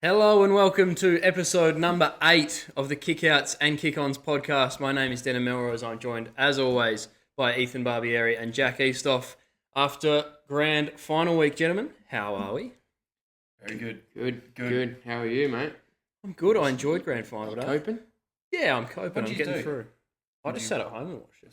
Hello and welcome to episode number 8 of the Kickouts and Kick-Ons podcast. My name is Denham Melrose. I'm joined, as always, by Ethan Barbieri and Jack Eastoff. After grand final week, gentlemen, how are we? Very good. Good. How are you, mate? I'm good. I enjoyed grand final day. Coping? Yeah, I'm coping. What I'm did you getting do? through. I just sat at home and watched it.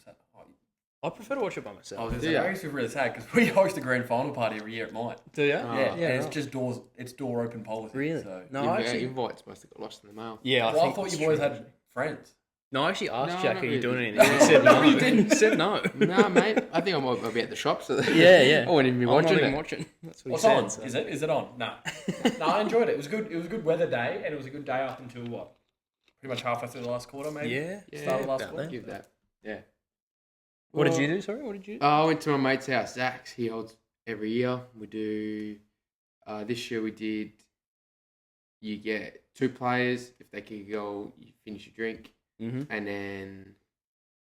I prefer to watch it by I was myself. going to say, I used to be really sad because we host a grand final party every year at mine. Do you? Oh. Yeah, and it's right. just doors. It's door open policy. Really? So. No, Your I actually... invites must have got lost in the mail. Yeah, Well, I think thought that's you boys true. had friends. No, I actually asked No, Jack, not are you doing really. anything? He said no. You didn't. He said no. No, mate. I think I might be at the shops. So Yeah. I wouldn't even be I'm watching not even it. watching. That's what What's he on? said. Is it? Is it on? No. No, I enjoyed it. It was good. It was a good weather day, and it was a good day up until what? Pretty much halfway through the last quarter, maybe. Yeah. Start of the last about quarter. that. Give that. Yeah. What did Well, you do? Sorry, what did you do? I went to my mate's house, Zach's. He holds every year. We do. This year we did. You get 2 players. If they kick a goal, you finish your drink, Mm-hmm. and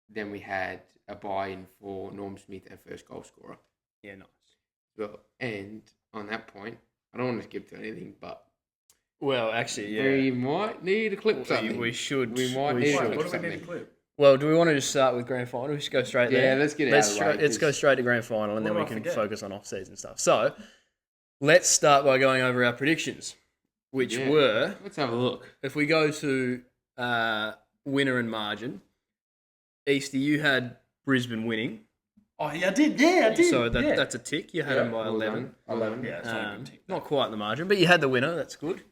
then we had a buy-in for Norm Smith, our first goal scorer. Yeah, nice. Well, and on that point, I don't want to skip to anything, but Well, actually, yeah. we might need a clip something. We should. We might we need should. to What do we something. need to clip? Well, do we want to just start with grand final? We should go straight Yeah, there. let's get it out of the way, Let's go 'cause- straight to grand final, and What then we did I can forget? focus on off-season stuff. So, let's start by going over our predictions, which Yeah. were, Let's have a look. if we go to winner and margin, Easter, you had Brisbane winning, Oh, yeah, I did. Yeah, I did. so yeah. that's a tick. You had Yeah, them by Well 11. done. 11. Yeah, it's not a good tick. Not quite the margin, but you had the winner. That's good.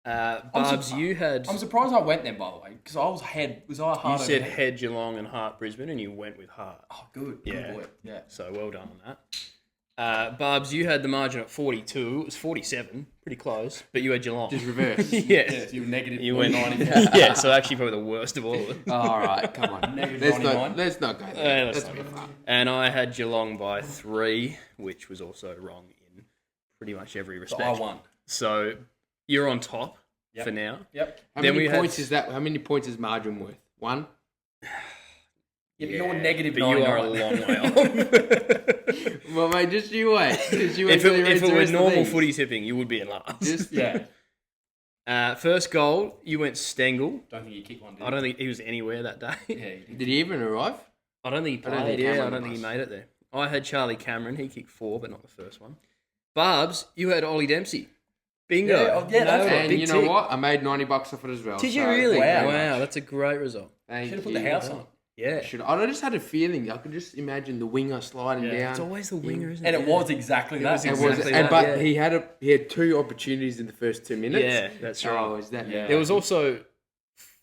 Barbs, surprised- you had. I'm surprised I went there, by the way, because I was head. Was I You hard? said over Head, Geelong, and Hart Brisbane, and you went with Hart. Oh, good. Yeah. Good boy. Yeah. So well done on that. Barbs, you had the margin at 42. It was 47, pretty close, but you had Geelong. Just reverse. yeah. Yeah, so you were negative You went 90. yeah, so actually probably the worst of all of them. Oh, all right, come on. Negative let's 99. let's not go there. let's Let's not be go fun. And I had Geelong by 3, which was also wrong in pretty much every So respect. I won. So you're on top Yep. for now. Yep. How Then many we had- points is that? How many points is margin worth? 1? Yeah, but you're negative but 99. you are a long way off. Well, mate, just you wait. Just you wait if till he it reads the was rest of normal these. footy tipping, you would be in last. Just Yeah. First goal, you went Stengel. Don't think you kicked one, did I don't think he was anywhere that day. Yeah, you did. Did he even arrive? I don't think he I don't played. think I Cameron don't think he must. made it there. I had Charlie Cameron. He kicked 4, but not the first one. Barbs, you had Ollie Dempsey. Bingo. Yeah, oh, yeah, that's Nailed it. right. And Big you know tick. what? I made $90 off it as well. Did you so really? thank you Wow. very much. That's a great result. Thank Should have put you. the house on. Yeah. I just had a feeling. I could just imagine the winger sliding Yeah. down. It's always the winger, isn't it? And it was exactly that. was It exactly was, that, but yeah. he had 2 opportunities in the first 2 minutes. Yeah, that's right. Oh, is that? Yeah. There was also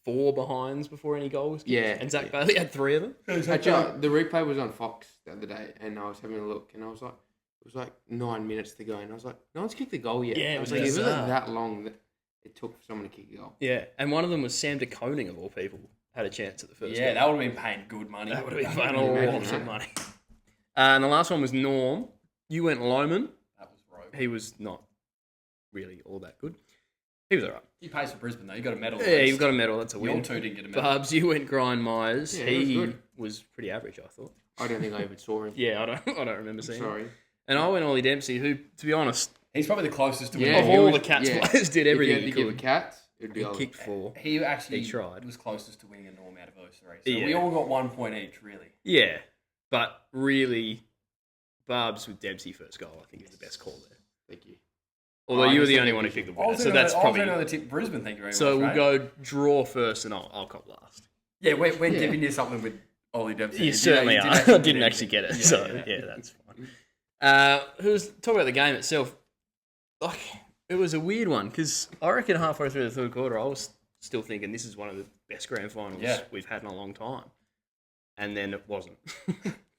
4 behinds before any goal was kicked. Yeah. And Zach Bailey had 3 of them. Actually, the replay was on Fox the other day, and I was having a look, and I was like, it was like 9 minutes to go, and I was like, no one's kicked the goal yet. Yeah, it I was like, it bizarre. wasn't that long that it took for someone to kick a goal. Yeah. And one of them was Sam de Koning, of all people, had a chance at the first Yeah, goal. that would have been paying good money. That would have been fun. Can you imagine Lots of that? money. And the last one was Norm. You went Loman. That was rogue. He was not really all that good. He was all right. He pays for Brisbane, though. You got a medal. Yeah, he got a medal. That's a Your win. 2 didn't get a medal. Barbs, you went Grind Myers. Yeah, he was he good. was pretty average, I thought. I don't think I even saw him. Yeah, I don't remember seeing him. Sorry. And I went Ollie Dempsey, who, to be honest, He's probably the closest to Yeah, of he winning. all was- the Cats yeah. players, did everything if he you had to give a could. cat, it'd be He Ollie. kicked 4. He actually He tried. was closest to winning a norm out of those 3. So Yeah. we all got 1 point each, really. Yeah, but really, Barbs with Dempsey first goal, I think is the best call there. Thank you. Although Oh, I you were just the thought only it one who was- picked the I winner, was so gonna- that's I was probably. going to tip Brisbane, thank you very So much. we'll mate. go draw first, and I'll cop last. Yeah, we're Yeah. giving you something with Ollie Dempsey. You certainly are. I didn't actually get it, Yeah, so yeah. yeah, that's fine. Who's talk about the game itself? Like, it was a weird one because I reckon halfway through the third quarter, I was still thinking this is one of the best grand finals Yeah. we've had in a long time, and then it wasn't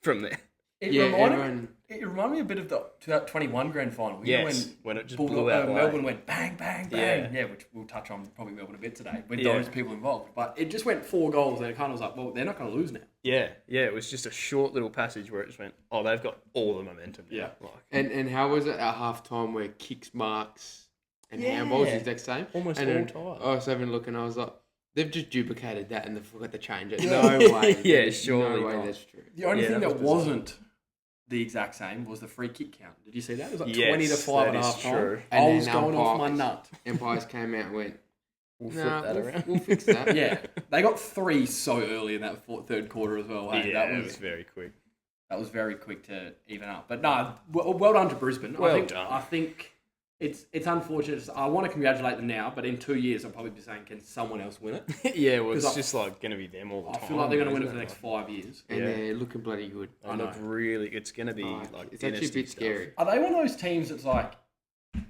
from there. It, Yeah, reminded, everyone- it reminded me a bit of the 2021 grand final. You know Yes, when it just Bulldog- blew out. Melbourne went bang, bang, bang. Yeah. Yeah, which we'll touch on probably Melbourne a bit today with Yeah. those people involved. But it just went 4 goals and it kind of was like, well, they're not going to lose now. Yeah, it was just a short little passage where it just went, oh, they've got all the momentum. Now. Yeah. Like, And how was it at half time where kicks, marks, and Yeah. handballs the exact same? Almost and all then time. I was having a look and I was like, they've just duplicated that and they forgot to change it. Yeah. No way. Yeah, There's surely no way not. that's true. The only Yeah, thing that that was bizarre. wasn't the exact same was the free kick count. Did you see that? It was like Yes, 20 to 5 and a that half is time. true. And I was then going off my umpires- nut. Umpires came out and went, We'll "Nah, flip that we'll, around. we'll fix that." Yeah, they got 3 so early in that third quarter as well. Hey? Yeah, that it was very quick. That was very quick to even up. But no, well done to Brisbane. Well done. I think it's unfortunate. I want to congratulate them now, but in 2 years, I'll probably be saying, can someone else win it? Yeah, well, 'Cause it's I- just like going to be them all the I time. feel like they're going to win it isn't for the next 5 years. And Yeah. they're looking bloody good. They I look know. really. It's going to be like It's actually a dynasty bit stuff. scary. Are they one of those teams that's like,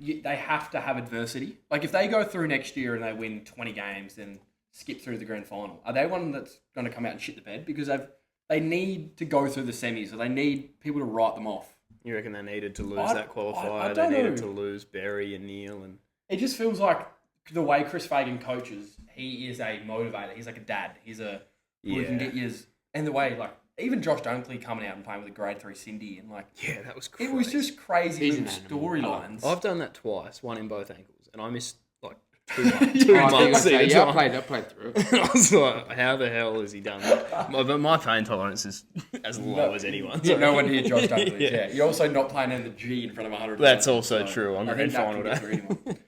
they have to have adversity? Like, if they go through next year and they win 20 games and skip through the grand final, are they one that's going to come out and shit the bed? Because they need to go through the semis, or they need people to write them off. You reckon they needed to lose I- that qualifier? I They don't needed know. to lose Berry and Neil and It just feels like the way Chris Fagan coaches, he is a motivator. He's like a dad. He's a who can Yeah. get yours. And the way, like, even Josh Dunkley coming out and playing with a grade 3 Cindy, and like, yeah, that was crazy. it was just crazy He's little an animal. storylines. I've done that twice, one in both ankles, and I missed like 2 Oh, months. I think I say, each yeah, time. I played through it. I was like, how the hell has he done that? But my pain tolerance is as low as anyone's. Yeah, no one near Josh Dunkley. Yeah. yeah. You're also not playing in the G in front of 100. That's also true on I think grand that final can get through day.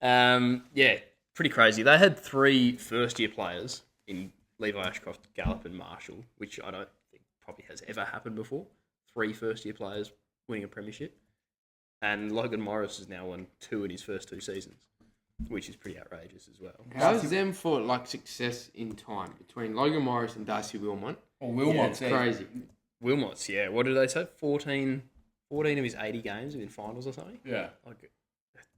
anyone. Yeah, pretty crazy. They had 3 first-year players in Levi Ashcroft, Gallup, and Marshall, which I don't think probably has ever happened before. 3 first-year players winning a premiership, and Logan Morris has now won 2 in his first 2 seasons, which is pretty outrageous as well. How's them for like success in time between Logan Morris and Darcy Wilmot? Well, Wilmot's It's crazy. Wilmot's, yeah. What did they say? 14 of his 80 games have been finals or something. Yeah. Like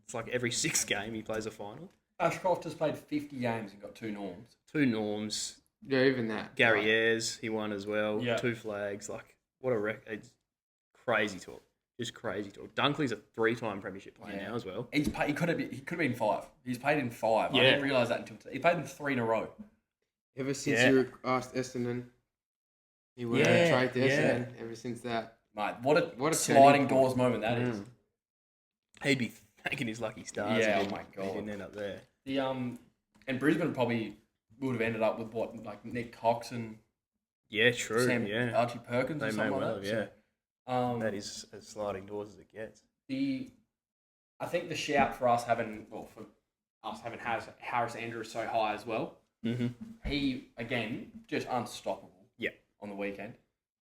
it's like every 6th game he plays a final. Ashcroft has played 50 games and got 2 norms. 2 norms. Yeah, even that. Gary Like, Ayres, he won as well. Yeah. 2 flags. Like, what a record. It's crazy talk. Just crazy talk. Dunkley's a 3-time premiership player Yeah. now as well. He could have been 5. He's played in 5. I Yeah. didn't realise that until he played in 3 in a row. Ever since Yeah. you asked Essendon, he went Yeah, and trade to yeah. Essendon. Ever since that, Mate, what a What a sliding turning point. doors moment that is. He'd be thanking his lucky stars. Yeah, if oh my he God. didn't end up there. The and Brisbane probably would have ended up with what, like Nick Cox and Yeah, true. Sam yeah. Archie Perkins They or may something well like have, that. yeah. So, That is as sliding doors as it gets. I think the shout for us having Harris Andrews so high as well. Mm-hmm. He again just unstoppable. Yeah. On the weekend,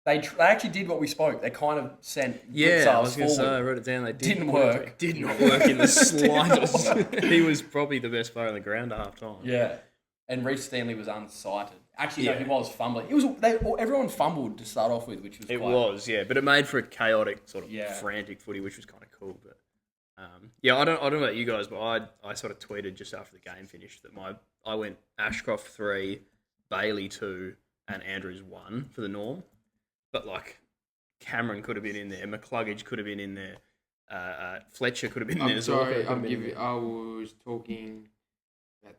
they actually did what we spoke. They kind of sent Yeah, I was Blitzars going to say, I forward. wrote it down. They Didn't work. It did not work in the slightest. work. He was probably the best player on the ground at half time. Yeah, and Reece Stanley was unsighted. Actually, no, Yeah. he was fumbling. Everyone fumbled to start off with, which was It quite, was, yeah, but it made for a chaotic sort of Yeah. frantic footy, which was kind of cool. But yeah, I don't know about you guys, but I sort of tweeted just after the game finished that I went Ashcroft 3, Bailey 2, and Andrews 1 for the norm. But like Cameron could have been in there, McCluggage could have been in there, Fletcher could have been in there I'm as well. sorry. I was talking.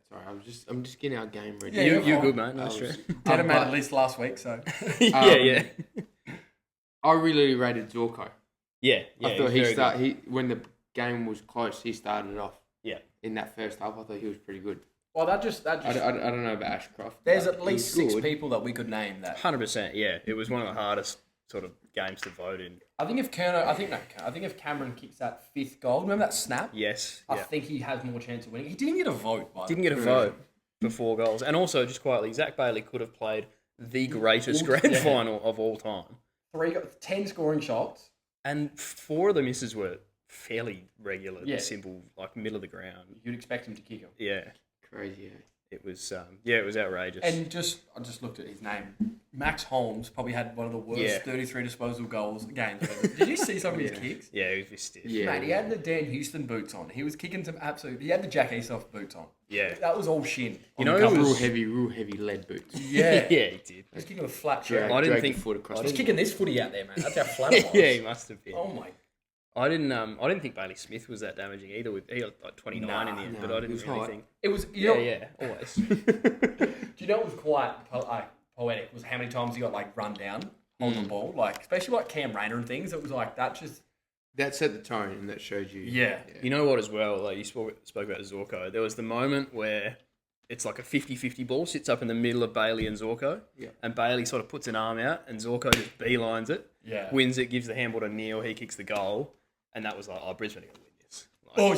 Sorry, I'm just getting our game ready. Yeah, You're fine. good, mate. No I was- stress. Dana made but a list last week, so yeah. I really rated Zorko. Yeah, I thought he's very good. when the game was close, he started it off. Yeah. In that first half, I thought he was pretty good. well, that just I don't know about Ashcroft. there's but at he least was 6 good. people that we could name that. 100%, yeah. It was one of the hardest sort of games to vote in. I think if if Cameron kicks that 5th goal, remember that snap? Yes. I Yeah. think he has more chance of winning. He didn't get a vote. By the Didn't way. get a vote for 4 goals. And also, just quietly, Zach Bailey could have played the greatest Yeah. grand final of all time. 10 scoring shots. And 4 of the misses were fairly regular, Yeah. simple, like middle of the ground. You'd expect him to kick him. Yeah. Crazy. Eh? It was, it was outrageous. And I just looked at his name. Max Holmes probably had one of the worst Yeah. 33 disposal games. Did you see some of his Yeah. kicks? yeah, it was just stiff. Yeah. Mate, he had the Dan Houston boots on. He was kicking some absolute. He had the Jack Easoff boots on. Yeah. That was all shin. You know the who covers. was- Real heavy lead boots. Yeah. yeah, he did. He was kicking a flat Drag, shirt. I didn't drag think- your foot across. I He's the- kicking this footy out there, man. That's how flat it was. yeah, he must have been. Oh my. I didn't think Bailey Smith was that damaging either. He got like 29 in the end, Nah, but he I didn't was really high. think. It was. Yeah, always. Do you know what was quite poetic? Was how many times he got like run down on the ball, like especially like Cam Rayner and things. It was like that. Just That set the tone and that showed you. Yeah. You know what as well, like you spoke about Zorko, there was the moment where it's like a 50-50 ball, sits up in the middle of Bailey and Zorko, Yeah. and Bailey sort of puts an arm out, and Zorko just beelines it, Yeah. wins it, gives the handball to Neil, he kicks the goal, and that was like, oh, Brisbane are going to win this. Like, Oh,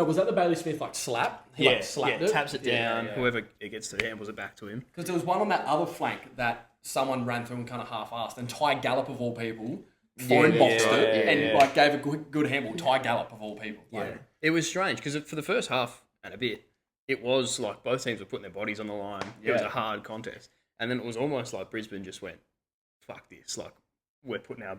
was that the Bailey Smith slap? He slapped it? taps it down. Yeah. Whoever it gets to, handballs it back to him. Because there was one on that other flank that someone ran through and kind of half-assed, and Ty Gallop of all people phone boxed it and like gave a good handball. Ty Gallop of all people. Like, It was strange because for the first half and a bit, it was like both teams were putting their bodies on the line. It was a hard contest. And then it was almost like Brisbane just went, fuck this. Like, we're putting our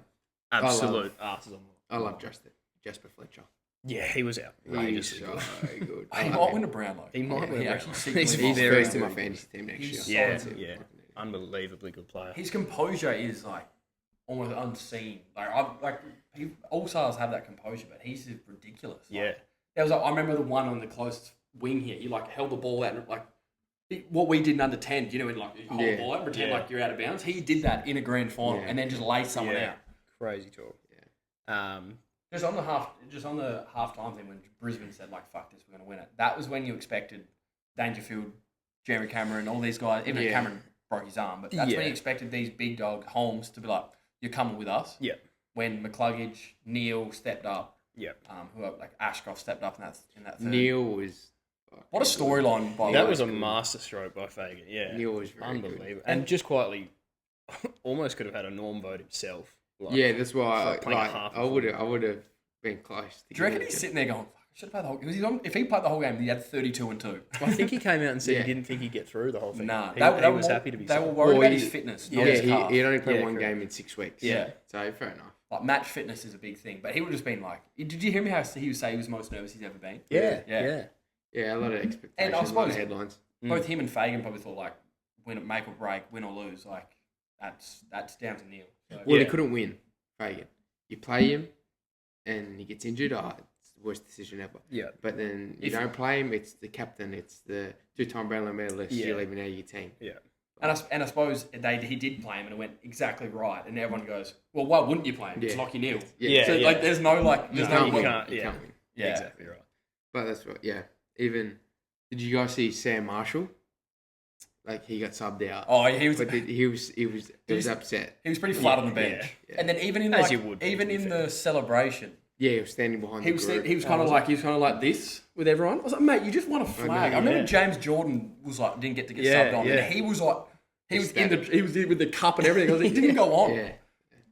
absolute asses on the line. I love Jasper Fletcher. Yeah, he was outrageously He's good. so good. he might win a Brownlow. He might win. He's He's He's first in very my good. fantasy team next year. He's Unbelievably good player. His composure is like almost unseen. All stars have that composure, but he's ridiculous. Yeah. There was I remember the one on the closest wing here. You like held the ball out and like what we did in under 10. You know, when like you hold the ball out and pretend like you're out of bounds. He did that in a grand final and then just laid someone out. Crazy talk. Yeah. Just on the halftime thing when Brisbane said like fuck this, we're gonna win it. That was when you expected Dangerfield, Jeremy Cameron, all these guys. Even Cameron broke his arm, but that's when you expected these big dog Holmes to be like, "You're coming with us." Yeah. When McCluggage, Neil stepped up. Yeah. Who like Ashcroft stepped up in that third. Neil was. What a storyline! By the way. That was a masterstroke by Fagan. Yeah. Neil was very unbelievable. good. And just quietly, almost could have had a Norm vote himself. Like, Yeah, that's why playing half I would have been close. Do you reckon he's sitting there going, "I should have played the whole"? Because if he played the whole game, he had 32-2. I think he came out and said he didn't think he'd get through the whole thing. Nah, he they was were happy to be. They were sold. worried Well, about he- his fitness. Yeah, Not his calf. he'd only played Yeah, one correct. game in 6 weeks. Yeah. So fair enough. Like match fitness is a big thing, but he would have just been like, did you hear me how he would say he was most nervous he's ever been? Yeah. Yeah, a lot of expectations, And I a lot suppose- of headlines. Both him and Fagan probably thought like, make or break, win or lose, like that's down to Neil. So, Well, he couldn't win, Fagan. You play him, and he gets injured. It's the worst decision ever. Yeah. But then you don't play him. It's the captain. It's the 2-time Brownlow medalist. Yeah. You're leaving out of your team. Yeah. And I suppose he did play him and it went exactly right, and everyone goes, well, why wouldn't you play him? It's Yeah. like you Neil. Yeah. So like, there's no like, there's no, you way- can't. You Yeah. can't win. Yeah. Exactly right. But that's what. Yeah. Even did you guys see Sam Marshall? Like he got subbed out. Oh, he was. But he was upset. He was pretty flat on the bench, yeah. and then even in As like, you would be, even to be in fair. the celebration, Yeah, he was standing behind he the was group. he was kind of like this with everyone. I was like, mate, you just won a flag. I remember James Jordan was like didn't get to get Yeah, subbed on, yeah. and he was like he was Ecstatic. with the cup and everything. I was like, he didn't go on. Yeah.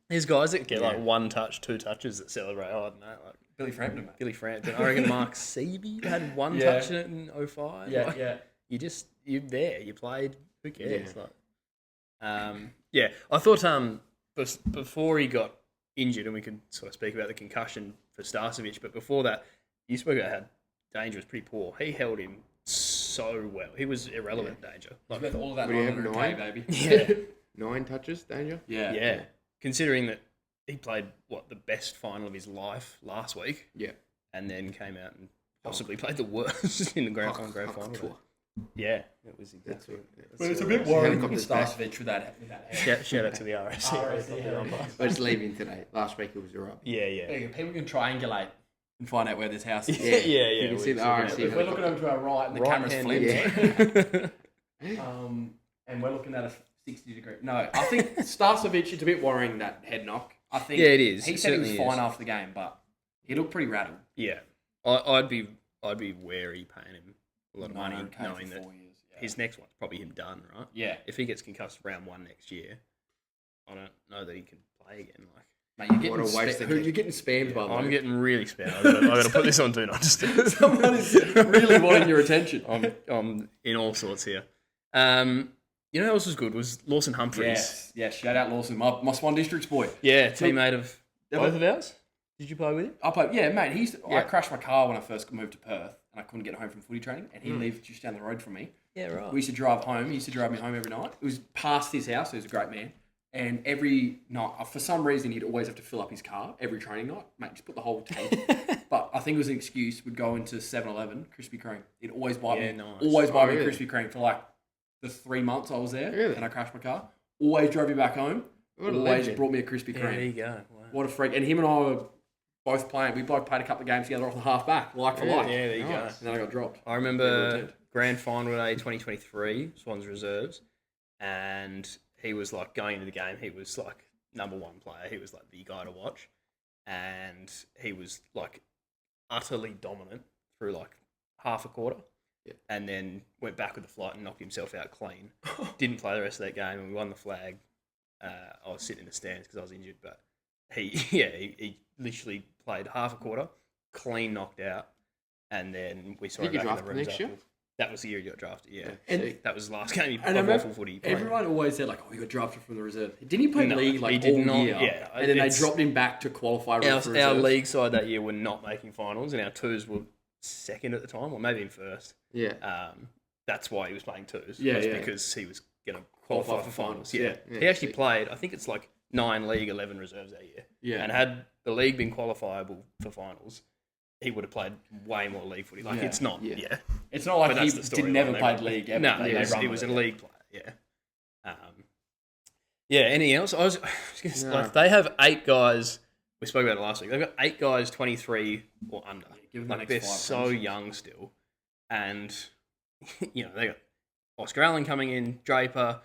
There's guys that get like 1 touch, 2 touches that celebrate. I don't know, like Billy Frampton, mate. Billy Frampton. I reckon Mark Seaby had 1 Yeah. touch in it in 05. Yeah, Like, yeah. You're there. You played. Who cares? Yeah. Like, I thought before he got injured, and we could sort of speak about the concussion for Starcevic, but before that, you spoke about how Danger was pretty poor. He held him so well. He was irrelevant, Danger. He's Like, worth all of that Would he have 900K, nine? baby. yeah, 9 touches, Danger. Yeah. yeah. Considering that he played the best final of his life last week, Yeah. and then came out and possibly played the worst in the grand final. Tour. Yeah, it was That's exactly. what. But it's a bit worrying. worrying with Helicopter's back. Starcevic with that hair. Shout out to the RSC. But it's leaving today. Last week it was alright. Yeah. People can triangulate and find out where this house is. Yeah. You can see the RSC. If we're looking over to our right and the camera's flipped, and we're looking at a 60-degree. No, I think Starcevic, it's a bit worrying, that head knock. I think Yeah, it is. He It said he was certainly fine is. after the game, but he looked pretty rattled. Yeah, I'd be wary paying him a lot of money, 900K knowing for that 4 years. Yeah. his next one's probably him done, right? Yeah. If he gets concussed round 1 next year, I don't know that he can play again. Like, Mate, you're What getting, a waste of kick. you're getting spammed by the I'm way. getting really spammed. I got to put this on Do Not Disturb. Someone is really wanting your attention. I'm in all sorts here. You know who else was good was Lawson Humphries. Yes, shout out Lawson, my Swan Districts boy. Yeah, teammate of Yeah, both but- of ours. Did you play with him? I played, yeah, mate. I Yeah. crashed my car when I first moved to Perth, and I couldn't get home from footy training, and he lived just down the road from me. Yeah, right. We used to drive home. He used to drive me home every night. It was past his house. He was a great man. And every night, for some reason, he'd always have to fill up his car every training night. Mate, just put the whole tank. But I think it was an excuse. We'd go into 7-Eleven, Krispy Kreme. He'd always buy Yeah, me, nice. always buy Oh, me really? Krispy Kreme for like the 3 months I was there. Really? And I crashed my car. Always drove me back home. What a Always legend. brought me a Krispy Yeah, there Kreme. you go. Wow. What a freak. And him and I were both playing. We both played a couple of games together off the half back, like for like. Yeah, there you go. Nice. And then I got dropped. I Yeah, remember we did. grand final day 2023, Swans reserves, and he was like going into the game. He was like number one player. He was like the guy to watch, and he was like utterly dominant through like half a quarter. Yeah. And then went back with the flight and knocked himself out clean. Didn't play the rest of that game, and we won the flag. I was sitting in the stands because I was injured, but he literally played half a quarter, clean knocked out, and then we saw him back in the rooms after. That was the year he got drafted, yeah. And that was the last game and of awful footy he played. Everyone always said, like, oh, he got drafted from the reserve. Didn't he play league like he did all not, year? Yeah, and then they dropped him back to qualify for reserves. Our league side that year were not making finals, and our twos were second at the time, or maybe in first. Yeah. That's why he was playing twos. Because he was going to qualify for finals. Yeah. He actually played, I think it's like 9 league, 11 reserves that year. Yeah. And had the league been qualifiable for finals, he would have played way more league footy. Like, it's not, It's not like he never played league ever. No, he was a league player, anything else? I was like, they have 8 guys. We spoke about it last week. They've got 8 guys 23 or under. Give them Like, they're so young still. And, they got Oscar Allen coming in, Draper,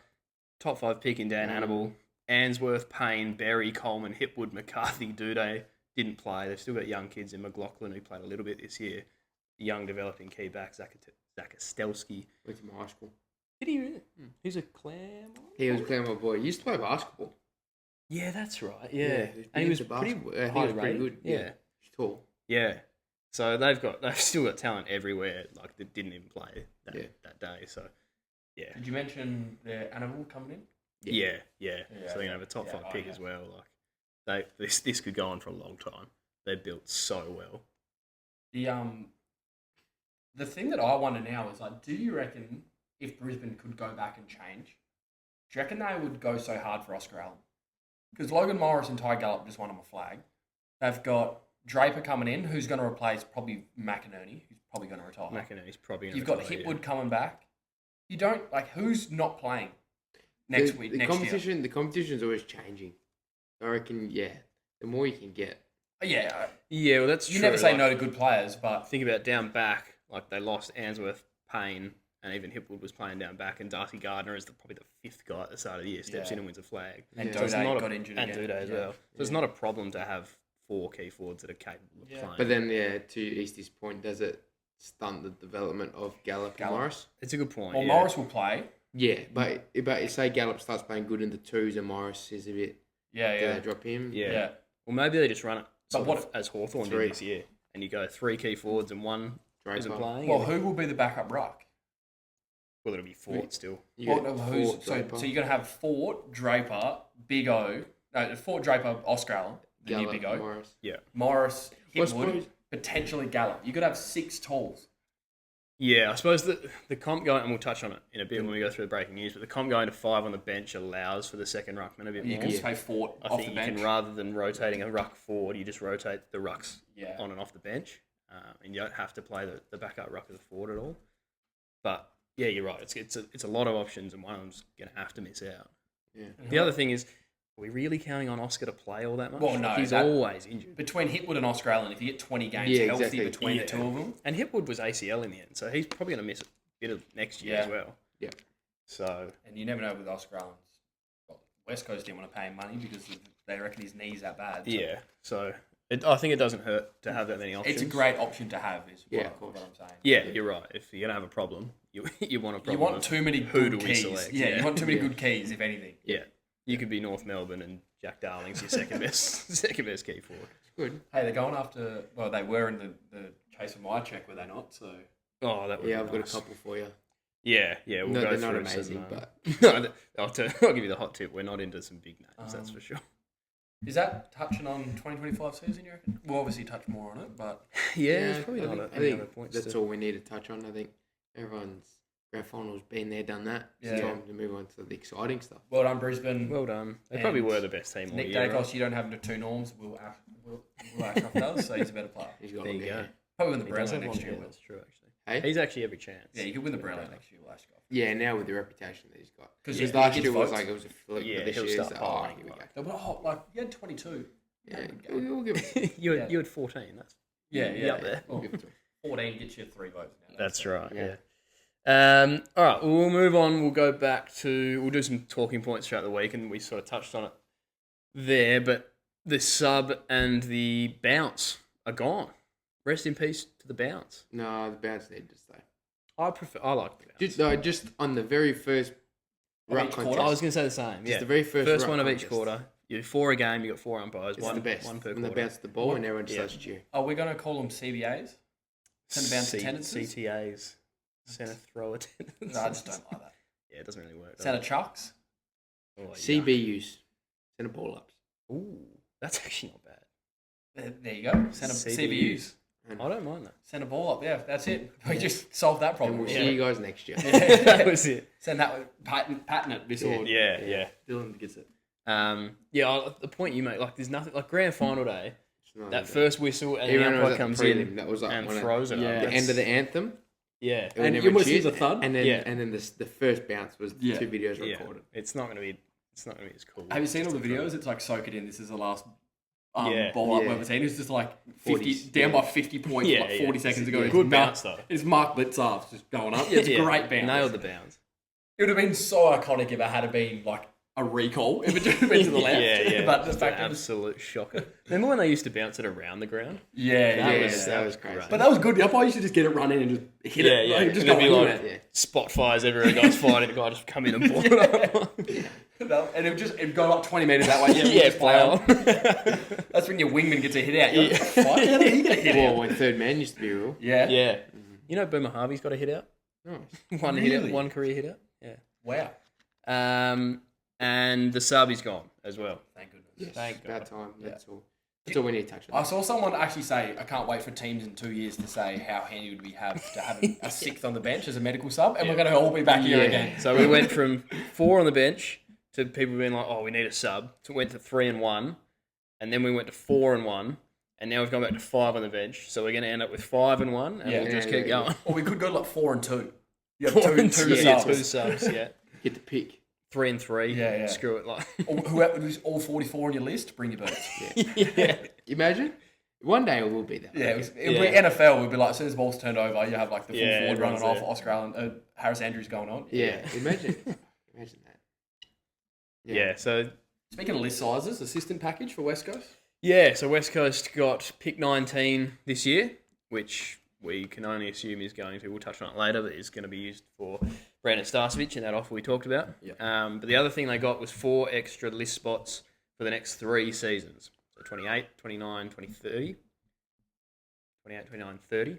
top 5 pick in Dan Hannibal, Answorth, Payne, Berry, Coleman, Hipwood, McCarthy, Duday. Didn't play. They've still got young kids in McLaughlin who played a little bit this year. Young developing key back, Zakastelsky. Went to my high school. Did he really? He's a Claremont? He was a Claremont boy. He used to play basketball. Yeah, that's right. Yeah. And he was pretty good. Yeah. He's tall. Yeah. So they've still got talent everywhere, like that didn't even play that day. So yeah. Did you mention the Hannibal coming in? Yeah. So they're gonna have a top 5 pick as well. Like this could go on for a long time. They're built so well. The thing that I wonder now is, like, do you reckon if Brisbane could go back and change, do you reckon they would go so hard for Oscar Allen? Because Logan Morris and Ty Gallop just won him a flag. They've got Draper coming in, who's going to replace probably McInerney, who's probably going to retire. McInerney's probably going to retire. You've got Hipwood coming back. You don't, like, who's not playing next year? The competition's always changing. I reckon, the more you can get. Yeah. Yeah, well, that's true. You never say no to good players, but... Think about down back. Like, they lost Answorth, Payne, and even Hipwood was playing down back, and Darcy Gardner is probably the 5th guy at the start of the year, steps in and wins a flag. And Duday got injured again. And Duday as well. So it's not a problem to have 4 key forwards that are capable of playing. But then, to Eastie's point, does it stunt the development of Gallop and Morris? It's a good point. Well, Morris will play. Yeah, but say Gallop starts playing good in the 2s and Morris is a bit... Do they drop him? Yeah. Well, maybe they just run it as Hawthorn did this year, and you go 3 key forwards and 1 isn't playing. Well, who will be the backup ruck? Well, it'll be Fort still. So you're going to have Fort, Draper, Big O... No, Fort, Draper, Oscar Allen, the new Big O. Morris. Yeah. Morris, Hipwood, potentially Gallop. You could have 6 talls. Yeah, I suppose the comp going, and we'll touch on it in a bit when we go through the breaking news, but the comp going to 5 on the bench allows for the second ruckman a bit more. You can just play Fort off the bench. I think you can, rather than rotating a ruck forward, you just rotate the rucks on and off the bench, and you don't have to play the backup ruck as a forward at all. But yeah, you're right. It's a lot of options, and one of them's going to have to miss out. Yeah. The other thing is, are we really counting on Oscar to play all that much? Well, no. He's always injured. Between Hipwood and Oscar Allen, if you get 20 games healthy between the 2 of them. And Hipwood was ACL in the end, so he's probably going to miss a bit of next year as well. Yeah. So. And you never know with Oscar Allen. West Coast didn't want to pay him money because they reckon his knee's that bad. So. Yeah. So I think it doesn't hurt to have that many options. It's a great option to have, is what I'm saying. Yeah, you're right. If you're going to have a problem, you want a problem. You want too many good keys. Select? Yeah, you want too many good keys, if anything. Yeah. You could be North Melbourne and Jack Darling's your second best key forward. Good. Hey, they're going after... Well, they were in the chase for my check, were they not? So. Oh, that would be I've nice. got a couple for you. Yeah. We'll go they're through not amazing, but... No, I'll give you the hot tip. We're not into some big names, that's for sure. Is that touching on 2025 season, you reckon? We'll obviously touch more on it, but... It's probably not I think that's all we need to touch on. I think everyone's... Grand finals, been there, done that. It's time to move on to the exciting stuff. Well done, Brisbane. Well done. They probably were the best team all Nick year. Dacos, you don't have the 2 norms. Will Ashcroft does, so he's a better player. He's got there you go. Probably win the Brownlow next year. That's true, actually. Hey? He's actually every chance. Yeah, you could win the Brownlow next year, Will Ashcroft. Yeah, now with the reputation that he's got. Because last year was like, it was a fluke. Yeah, this he'll year, start piling. here we go. They were hot, you had 22. Yeah, we'll give it. You had 14. That's up there. We'll give it to him. 14 gets you 3 votes now. That's right. Yeah. All right, we'll move on. We'll go back to... We'll do some talking points throughout the week, and we sort of touched on it there, but the sub and the bounce are gone. Rest in peace to the bounce. No, the bounce needed to stay. I like the bounce. Just on the very first ruck each contest. quarter? I was going to say the same. Just Yeah, the very first ruck one of each contest. quarter. You do 4 a game. You got 4 umpires. It's One the best. One per when they quarter. bounce the ball and everyone just starts cheering. Are we going to call them CBAs? Centre bounce attendances? CTAs. Centre throw attendance. No, I just don't like that. Yeah, it doesn't really work. does Centre it? chucks? Oh, yeah. CBUs. Centre ball ups. Ooh, that's actually not bad. There you go. Centre CBUs. I don't mind that. Centre ball up. Yeah, that's it. We just solved that And problem. we'll Yeah. see you guys next year. That was it. Send that patent it this Yeah. or Yeah. Dylan gets it. The point you make, like, there's nothing like grand final day. It's not That good. first whistle and Even the when it was umpire at the comes prelim, in that was like and one of throws it. Yeah. Up. the That's- end of the anthem. Yeah, And everyone you almost cheers, hear the thud? and then Yeah. the first bounce was Yeah. 2 videos yeah. recorded. It's not gonna be as cool. Have you seen all Just the a videos? It's like soak it in. This is the last Yeah. ball up Yeah. we've ever seen. It's just like 50 40s, down yeah. by 50 points Yeah, like yeah. 40 seconds ago. Yeah. It's Good Mark- bounce though. It's Mark Blitzarf just going up. Yeah, it's a great bounce. Nailed the bounce. It would have been so iconic if it had been like a recall. If it just went to the left. Yeah. But the Just fact an it was, absolute shocker. Remember when they used to bounce it around the ground? yeah, that was crazy. But that was good. The umpire used to just get it run in and just hit it. Like, just And go it'd be in like it. Yeah. spot fires everywhere. Guys fighting. The guy just come in and blow it up. And it'd go up 20 metres that way. Yeah, just play play on. That's when your wingman gets a hit out. You're like, "What? How did he get a hit Well, out?" when third man used to be a rule. Yeah. Yeah. You know Boomer Harvey's got a hit out? Nice. One hit Really? out, one career hit out. Yeah. Wow. And the sub is gone as well. Thank goodness. Yes, Thank God. about time. That's all. That's all we need to touch I on. saw someone actually say, I can't wait for teams in 2 years to say how handy would we have to have a sixth on the bench as a medical sub, and we're going to all be back here Yeah. again. So we went from 4 on the bench to people being like, oh, we need a sub. So we went to 3 and 1. And then we went to 4 and 1. And now we've gone back to 5 on the bench. So we're going to end up with 5 and 1. And Yeah. we'll just Yeah, keep yeah. going. Or we could go to like 4 and 2. You have 4 two and 2, subs. 2 subs, yeah. Get the pick. 3 and 3. Yeah. Screw it. Like, Or whoever's all 44 on your list, bring your birds. yeah. Imagine. One day it will be that. Yeah, way. it'll be NFL. We'd be like, as soon as the ball's turned over, you have like the full Yeah, forward running everyone's off, there. Oscar Allen, Harris Andrews going on. Yeah. Imagine. Imagine that. Yeah, so Speaking of list sizes, assistant package for West Coast. so West Coast got pick 19 this year, which we can only assume is going to, we'll touch on it later, but is going to be used for Brandon Starcevich in that offer we talked about. Yep. But the other thing they got was 4 extra list spots for the next 3 seasons. So 28, 29, 2030. 28, 29, 30.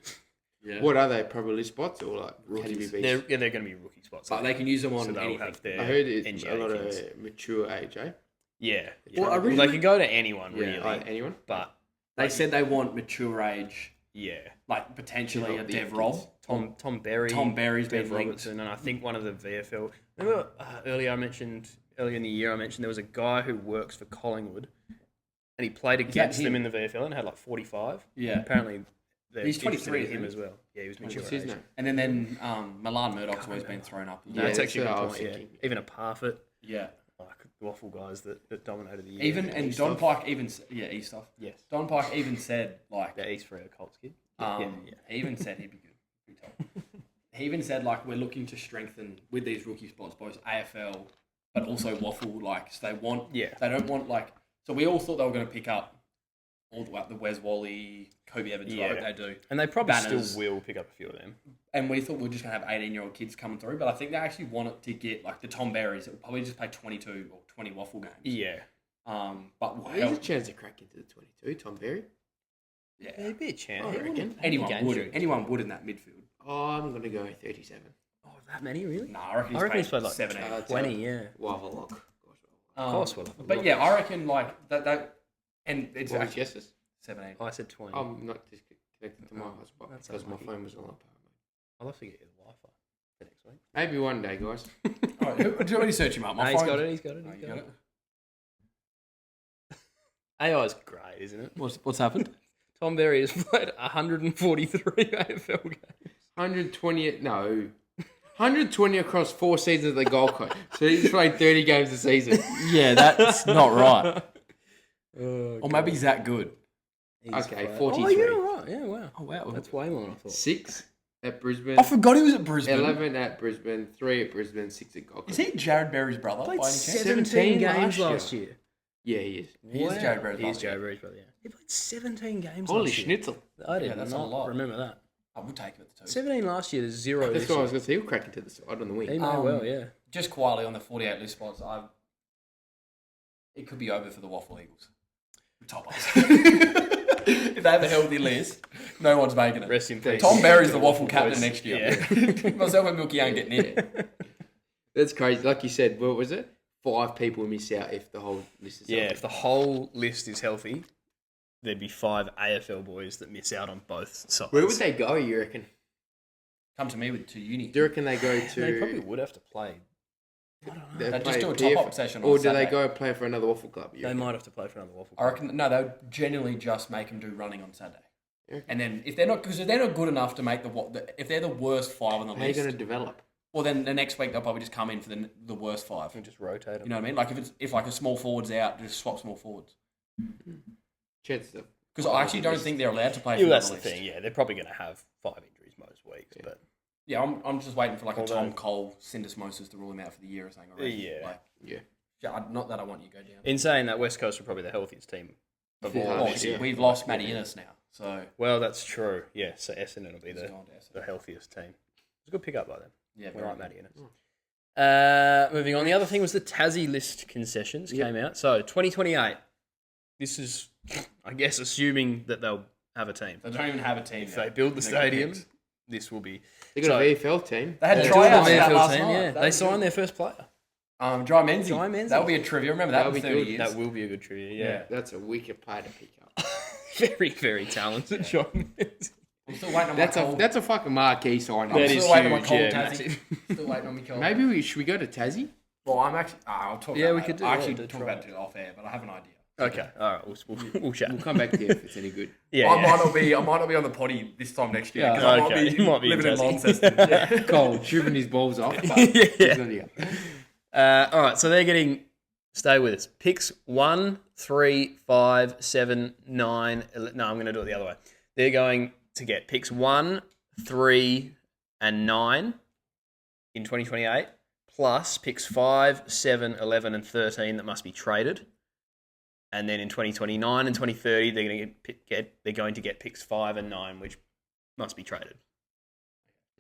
Yeah. What are they? Probably spots or like Rookies. KDBs? They're going to be rookie spots. But they can use them on so they'll anything. have their I heard it's NGA a lot kids. of mature age, eh? Yeah. Well, Well, originally- they can go to anyone, Yeah, really. Anyone? But, They said they want mature age, yeah. like potentially a Develop the Dev kids. Rob. Tom Berry. Tom Berry's Dev been linked. Robertson, and I think one of the VFL. Remember earlier in the year I mentioned there was a guy who works for Collingwood, and he played against them him? in the VFL and had like 45. Yeah. Apparently, they're He's interested 23, in him isn't as well. Yeah, he was mature What's his age. name? And then Milan Murdoch's always been thrown up. No, Yeah, it's that's actually a what I good was point. Yeah, thinking. even a Parfitt, Yeah. like the waffle guys that dominated the year. Even and East Don stuff. Pike even East stuff. Yes, Don Pike even said like the East Freo Colts kid. he even said he'd be good. Pretty tough. He even said like we're looking to strengthen with these rookie spots, both AFL but also waffle. Like so they don't want like so we all thought they were going to pick up all the Wes Wally, Kobe Evans, Yeah. like they do. And they probably Banners. still will pick up a few of them. And we thought we were just going to have 18-year-old kids coming through, but I think they actually wanted to get like the Tom Berries that will probably just play 22 or 20 waffle games. Yeah, But There's a chance to crack into the 22, Tom Berry. yeah, there'd be a chance. I reckon. anyone would in that midfield. Oh, I'm going to go 37. Oh, that many really? Nah, I reckon I reckon he's played played like 17. 20. Yeah. Waffle lock. Of course, we'll have a But look. yeah, I reckon like that and it's What actually guesses? 17. I said 20. I'm not disconnected to my hotspot That's because my unlucky. phone was on power mode. I'll have to get you the Wi-Fi for next week. Maybe one day, guys. All right, do you want me to search him up? No, My he's phone- got it. He's got it. Oh, He's you got got it. it? AI's great, isn't it? What's happened? Tom Berry has played 143 AFL games. 120, no. 120 across 4 seasons at the Gold Coast. So he's played 30 games a season. Yeah, that's not right. Oh, Or maybe he's that good. Okay, Oh, 43. you're right. Yeah, wow. Oh wow, That's way more than I thought. 6 at Brisbane. I forgot he was at Brisbane. 11 at Brisbane, 3 at Brisbane, 6 at Gold Is Coast. he Jared Berry's brother? Played by any chance? 17 17 games last last year. Yeah, he is. He is Joe Barry's He is brother, Joe Barry's brother, yeah. He played 17 games Holy last year. schnitzel. I did that's a not lot. remember that. I would take him at the 2. 17 last year, there's 0 That's this what I year. was going to say. He'll crack into the side on the He wing. may well, yeah. Just quietly on the 48 list spots, it could be over for the Waffle Eagles. Top us. If they have a healthy list, no one's making it. Rest in peace. Tom Berry's the Waffle captain next year. Yeah. Myself and Milky ain't getting in. That's crazy. Like you said, what was it? 5 people miss out if the whole list is Yeah, healthy. if the whole list is healthy, there'd be 5 AFL boys that miss out on both sides. Where would they go, you reckon? Come to me with 2 uni. Do you reckon they go to... They probably would have to play. I don't know. They'd play just do a PF top-up session on Or do they Saturday. go play for another waffle club? They might have to play for another waffle. I reckon, no, they would genuinely just make them do running on Saturday. Yeah. And then if they're not good enough to make if they're the worst 5 on the How are you list, going to develop? well then the next week they'll probably just come in for the worst 5. And just rotate them. You know what I mean? Like if like a small forward's out, just swap small forwards. Chances of... Because I actually don't think they're allowed to play. Yeah, for that's another the list. thing. Yeah, they're probably going to have 5 injuries most weeks, but Yeah, I'm just waiting for like a Although- Tom Cole syndesmosis to rule him out for the year or something. Already. Yeah. Like, Yeah. not that I want you to go down. in saying that, West Coast are probably the healthiest team of Yeah. all. Well, of this year. we've lost Matty Innes now, so Well, that's true. Yeah, so Essendon will be he's the gone to Essendon. the healthiest team. It's a good pick up by them. Yeah, We very like good. Matty Innes. Moving on, the other thing was the Tassie list concessions Yep. came out. So 2028. This is, I guess, assuming that they'll have a team. They don't even have a team. If yet. they build the They got stadium, picked. this will be. They got a VFL team. They had They tryouts do for have that a last VFL team, night. yeah. That They was signed good. their first player. Dry Menzies. Dry Menzies. That'll be a trivia. Remember that That'll in be 30 good. years. That will be a good trivia, yeah. That's a wicked player to pick up. Very, very talented, John. I'm still waiting on my cold. That's a fucking marquee sign. I'm That still is waiting on huge, my cold yeah, Tassie. massive. Still waiting on my cold. Maybe should we go to Tassie? Well, I'm actually. I'll talk. Yeah, about we that. could do I that, actually do talk try. about it off air, but I have an idea. Okay, all right, we'll chat. We'll come back to you if it's any good. Yeah, I might not be. I might not be on the potty this time next year Yeah, because I okay. might be, You might be in living in Tassie. Launceston. Yeah. Cole shooting his balls off. But Yeah. he's gonna go. All right, so they're getting. Stay with us. Picks 1, 3, 5, 7, 9. No, I'm going to do it the other way. They're going to get picks 1, 3, and 9 in 2028, plus picks 5, 7, 11, and 13 that must be traded. And then in 2029 and 2030, they're going to get picks 5 and 9, which must be traded,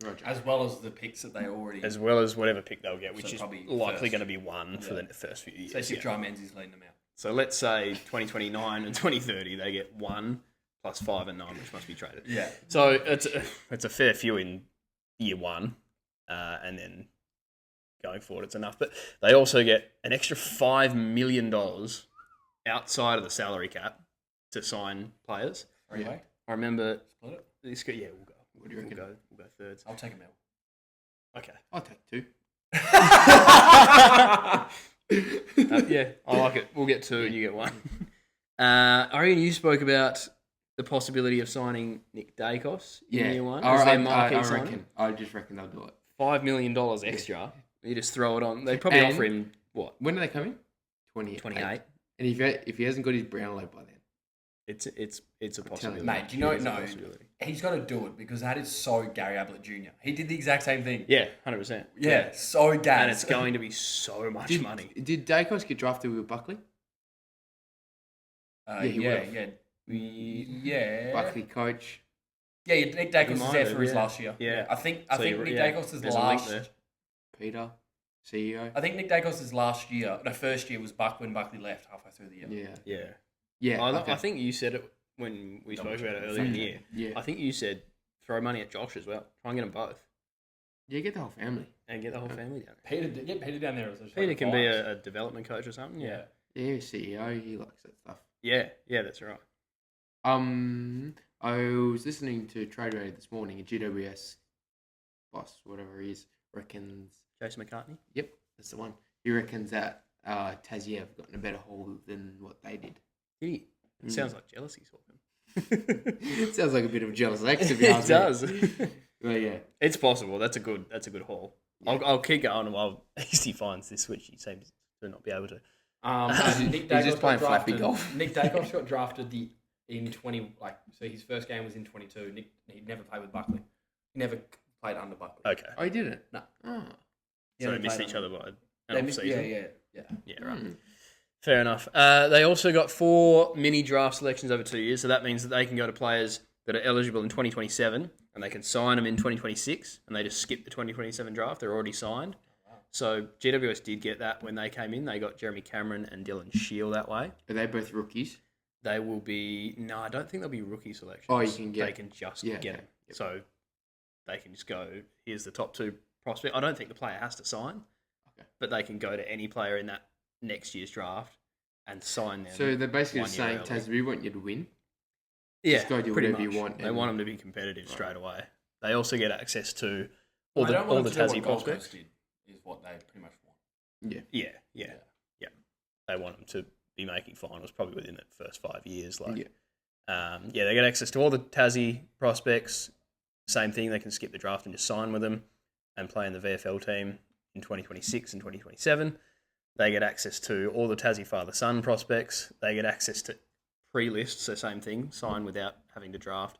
Roger. As well as the picks that they already. as well as whatever pick they'll get, which So is probably likely first. going to be 1 for Yeah. the first few years. Especially if yeah. Dry Menzies leading them out. So let's say 2029 and 2030, they get 1 plus 5 and 9, which must be traded. Yeah. So it's a fair few in year 1, and then going forward, it's enough. But they also get an extra $5 million outside of the salary cap to sign players. Three-way. I remember Split it. this. Yeah, we'll go. What do you reckon? We'll go thirds. I'll take a mil. Okay. I'll take 2. Yeah, I like it. We'll get 2 and you get 1. Arian, you spoke about the possibility of signing Nick Dacos in year 1. Is their marquee signing? reckon. I just reckon they'll do it. $5 million extra. You just throw it on. They probably And- offer him, what, When are they coming? 28. 28? And if he hasn't got his Brownlow by then, It's a telling possibility. you. Mate, do you know? It is a No. possibility. He's got to do it because that is so Gary Ablett Jr. He did the exact same thing. Yeah, 100%. Yeah, so Gary. And it's going to be so much money. Did Dacos get drafted with Buckley? Yeah, he yeah, would've. yeah. Buckley coach. Yeah, Nick Dacos was might there have, for his yeah. last year. Yeah. I think So Nick you're- yeah, Dacos' there's a link last. there. Peter, CEO. I think Nick Dacos' last year, no, first year was when Buckley left halfway through the year. Yeah. Yeah. Yeah. I think you said it when we spoke about it earlier in the year. Yeah. I think you said throw money at Josh as well. Try and get them both. Yeah, get the whole family. And get the whole family down there. Peter, get Peter down there. As a Peter can be a development coach or something. Yeah. Yeah, CEO. He likes that stuff. Yeah, that's right. I was listening to Trade Radio this morning. A GWS boss, whatever he is, reckons. Jason McCartney. Yep, that's the one. He reckons that Tassie have gotten a better hold than what they did. It sounds like jealousy talking. It sounds like a bit of a jealous ex, to be It honest. does. But yeah. It's possible. That's a good haul. Yeah. I'll keep going while he finds this, which he seems to not be able to. Nick He's just Dacos playing got flappy drafted. golf. Nick Dacos got drafted in 20. So his first game was in 22. He never played with Buckley. He never played under Buckley. Okay. Oh, he didn't? No. Oh. So they missed each other by They an off missed- season. yeah. Yeah, right. Hmm. Fair enough. They also got 4 mini draft selections over 2 years, so that means that they can go to players that are eligible in 2027 and they can sign them in 2026 and they just skip the 2027 draft. They're already signed. So GWS did get that when they came in. They got Jeremy Cameron and Dylan Shield that way. Are they both rookies? They will be... No, I don't think they'll be rookie selections. Oh, you can get... They can just Yeah, get okay. them. Yep. So they can just go, here's the top 2 prospect. I don't think the player has to sign, Okay. but they can go to any player in that next year's draft and sign them. So they're basically 1 year saying, early. Taz, we want you to win. Yeah, Just go do pretty whatever you much. want They and- want them to be competitive Right. straight away. They also get access to all I the don't want all them the to do Tassie what Gold prospects. Coast did, is what they pretty much want. Yeah. Yeah. They want them to be making finals probably within the first 5 years. Like, they get access to all the Tassie prospects. Same thing, they can skip the draft and just sign with them and play in the VFL team in 2026 and 2027. They get access to all the Tassie father-son prospects. They get access to pre-lists, so same thing, sign without having to draft.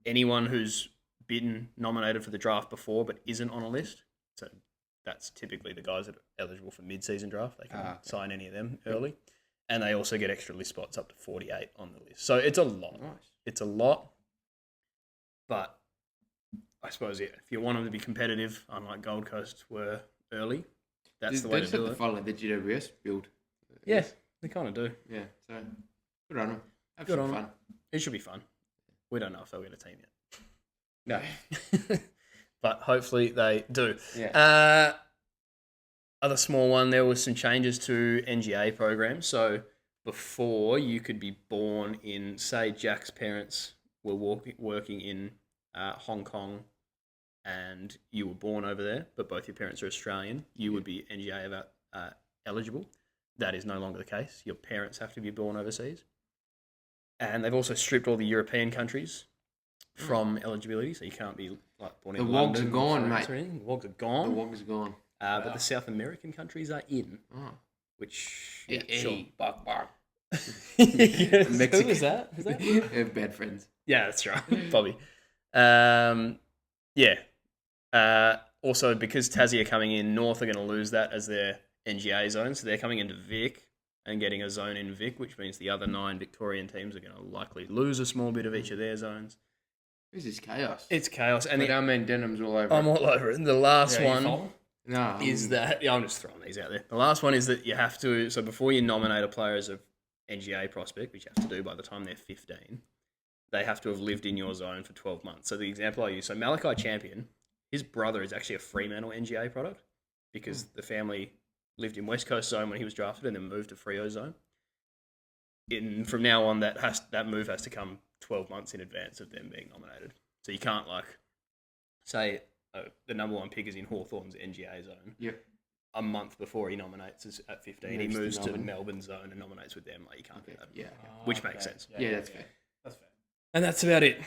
Anyone who's been nominated for the draft before but isn't on a list, so that's typically the guys that are eligible for mid-season draft. They can sign any of them early. And they also get extra list spots up to 48 on the list. So it's a lot. Nice. It's a lot. But I suppose, if you want them to be competitive, unlike Gold Coast were early, that's the way They to just have do to it. follow the GWS build. Yeah, they kind of do. Yeah, so good on them. Have Good some on 'em. fun. It should be fun. We don't know if they'll get a team No. yet. But hopefully they do. Yeah. Other small one, there was some changes to NGA programs. So before, you could be born in, say, Jack's parents were working in Hong Kong and you were born over there, but both your parents are Australian, you would be NGA eligible. That is no longer the case. Your parents have to be born overseas. And they've also stripped all the European countries from eligibility, so you can't be like born in The London. Wogs are or gone, France mate. or anything. The Wogs are The gone. Wogs are gone. But the South American countries are in, Oh. which... Sure. Bark, bark. Yes. Mexican. Who was that? Who's that? They're bad friends. Yeah, that's right. Bobby. Also, because Tassie are coming in, North are going to lose that as their NGA zone. So they're coming into Vic and getting a zone in Vic, which means the other 9 Victorian teams are going to likely lose a small bit of each of their zones. This is chaos. It's chaos. And But our man Denham's all over. I'm all over it. The last one No. is that... Yeah, I'm just throwing these out there. The last one is that you have to... So before you nominate a player as a NGA prospect, which you have to do by the time they're 15, they have to have lived in your zone for 12 months. So the example I use, so Malachi Champion, his brother is actually a Fremantle NGA product because the family lived in West Coast zone when he was drafted and then moved to Freo zone. From now on, that move has to come 12 months in advance of them being nominated. So you can't say the number 1 pick is in Hawthorn's NGA zone. Yep. A month before he nominates at 15, he moves to Melbourne zone and nominates with them. You can't do that. Yeah. Which makes sense. Yeah, that's fair. That's fair. And that's about it.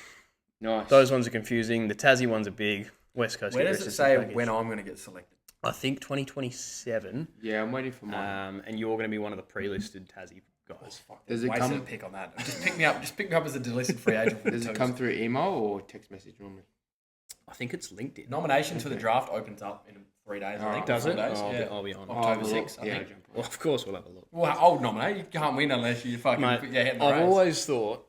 Nice. Those ones are confusing. The Tassie ones are big. West Coast. Where get does it assistant say package. when I'm going to get selected? I think 2027. Yeah, I'm waiting for mine. And you're going to be one of the pre-listed Tassie guys. Fuck, Does there's it wasted come- a pick on that. Just pick me up. Just pick me up as a delisted free agent. Does it come through email or text message normally? I think it's LinkedIn. Nominations for the draft opens up in 3 days. I think. Does it? 4 days. Oh, yeah. I'll be on. October well, 6th, I yeah, think. jump on. Well, of course we'll have a look. Well, I'll nominate. You can't win unless you fucking Mate, put your head in the I've race. always thought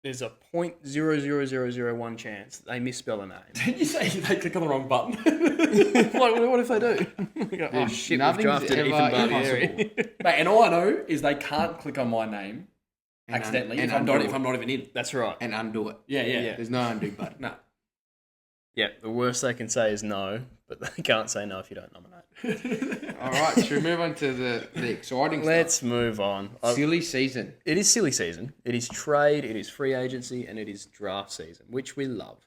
there's a 0.00001 chance that they misspell a name. Didn't you say they click on the wrong button? what if they do? We go, oh Dude, shit, we've nothing's drafted ever Ethan Barbieri. Mate, and all I know is they can't click on my name And accidentally and if I'm undo not it. if I'm not even in. That's right. And undo it. Yeah. There's no undo button. No. Yeah, the worst they can say is no, but they can't say no if you don't nominate. All right, should we move on to the exciting Let's move on. stuff? Silly season. It is silly season. It is trade, it is free agency, and it is draft season, which we love.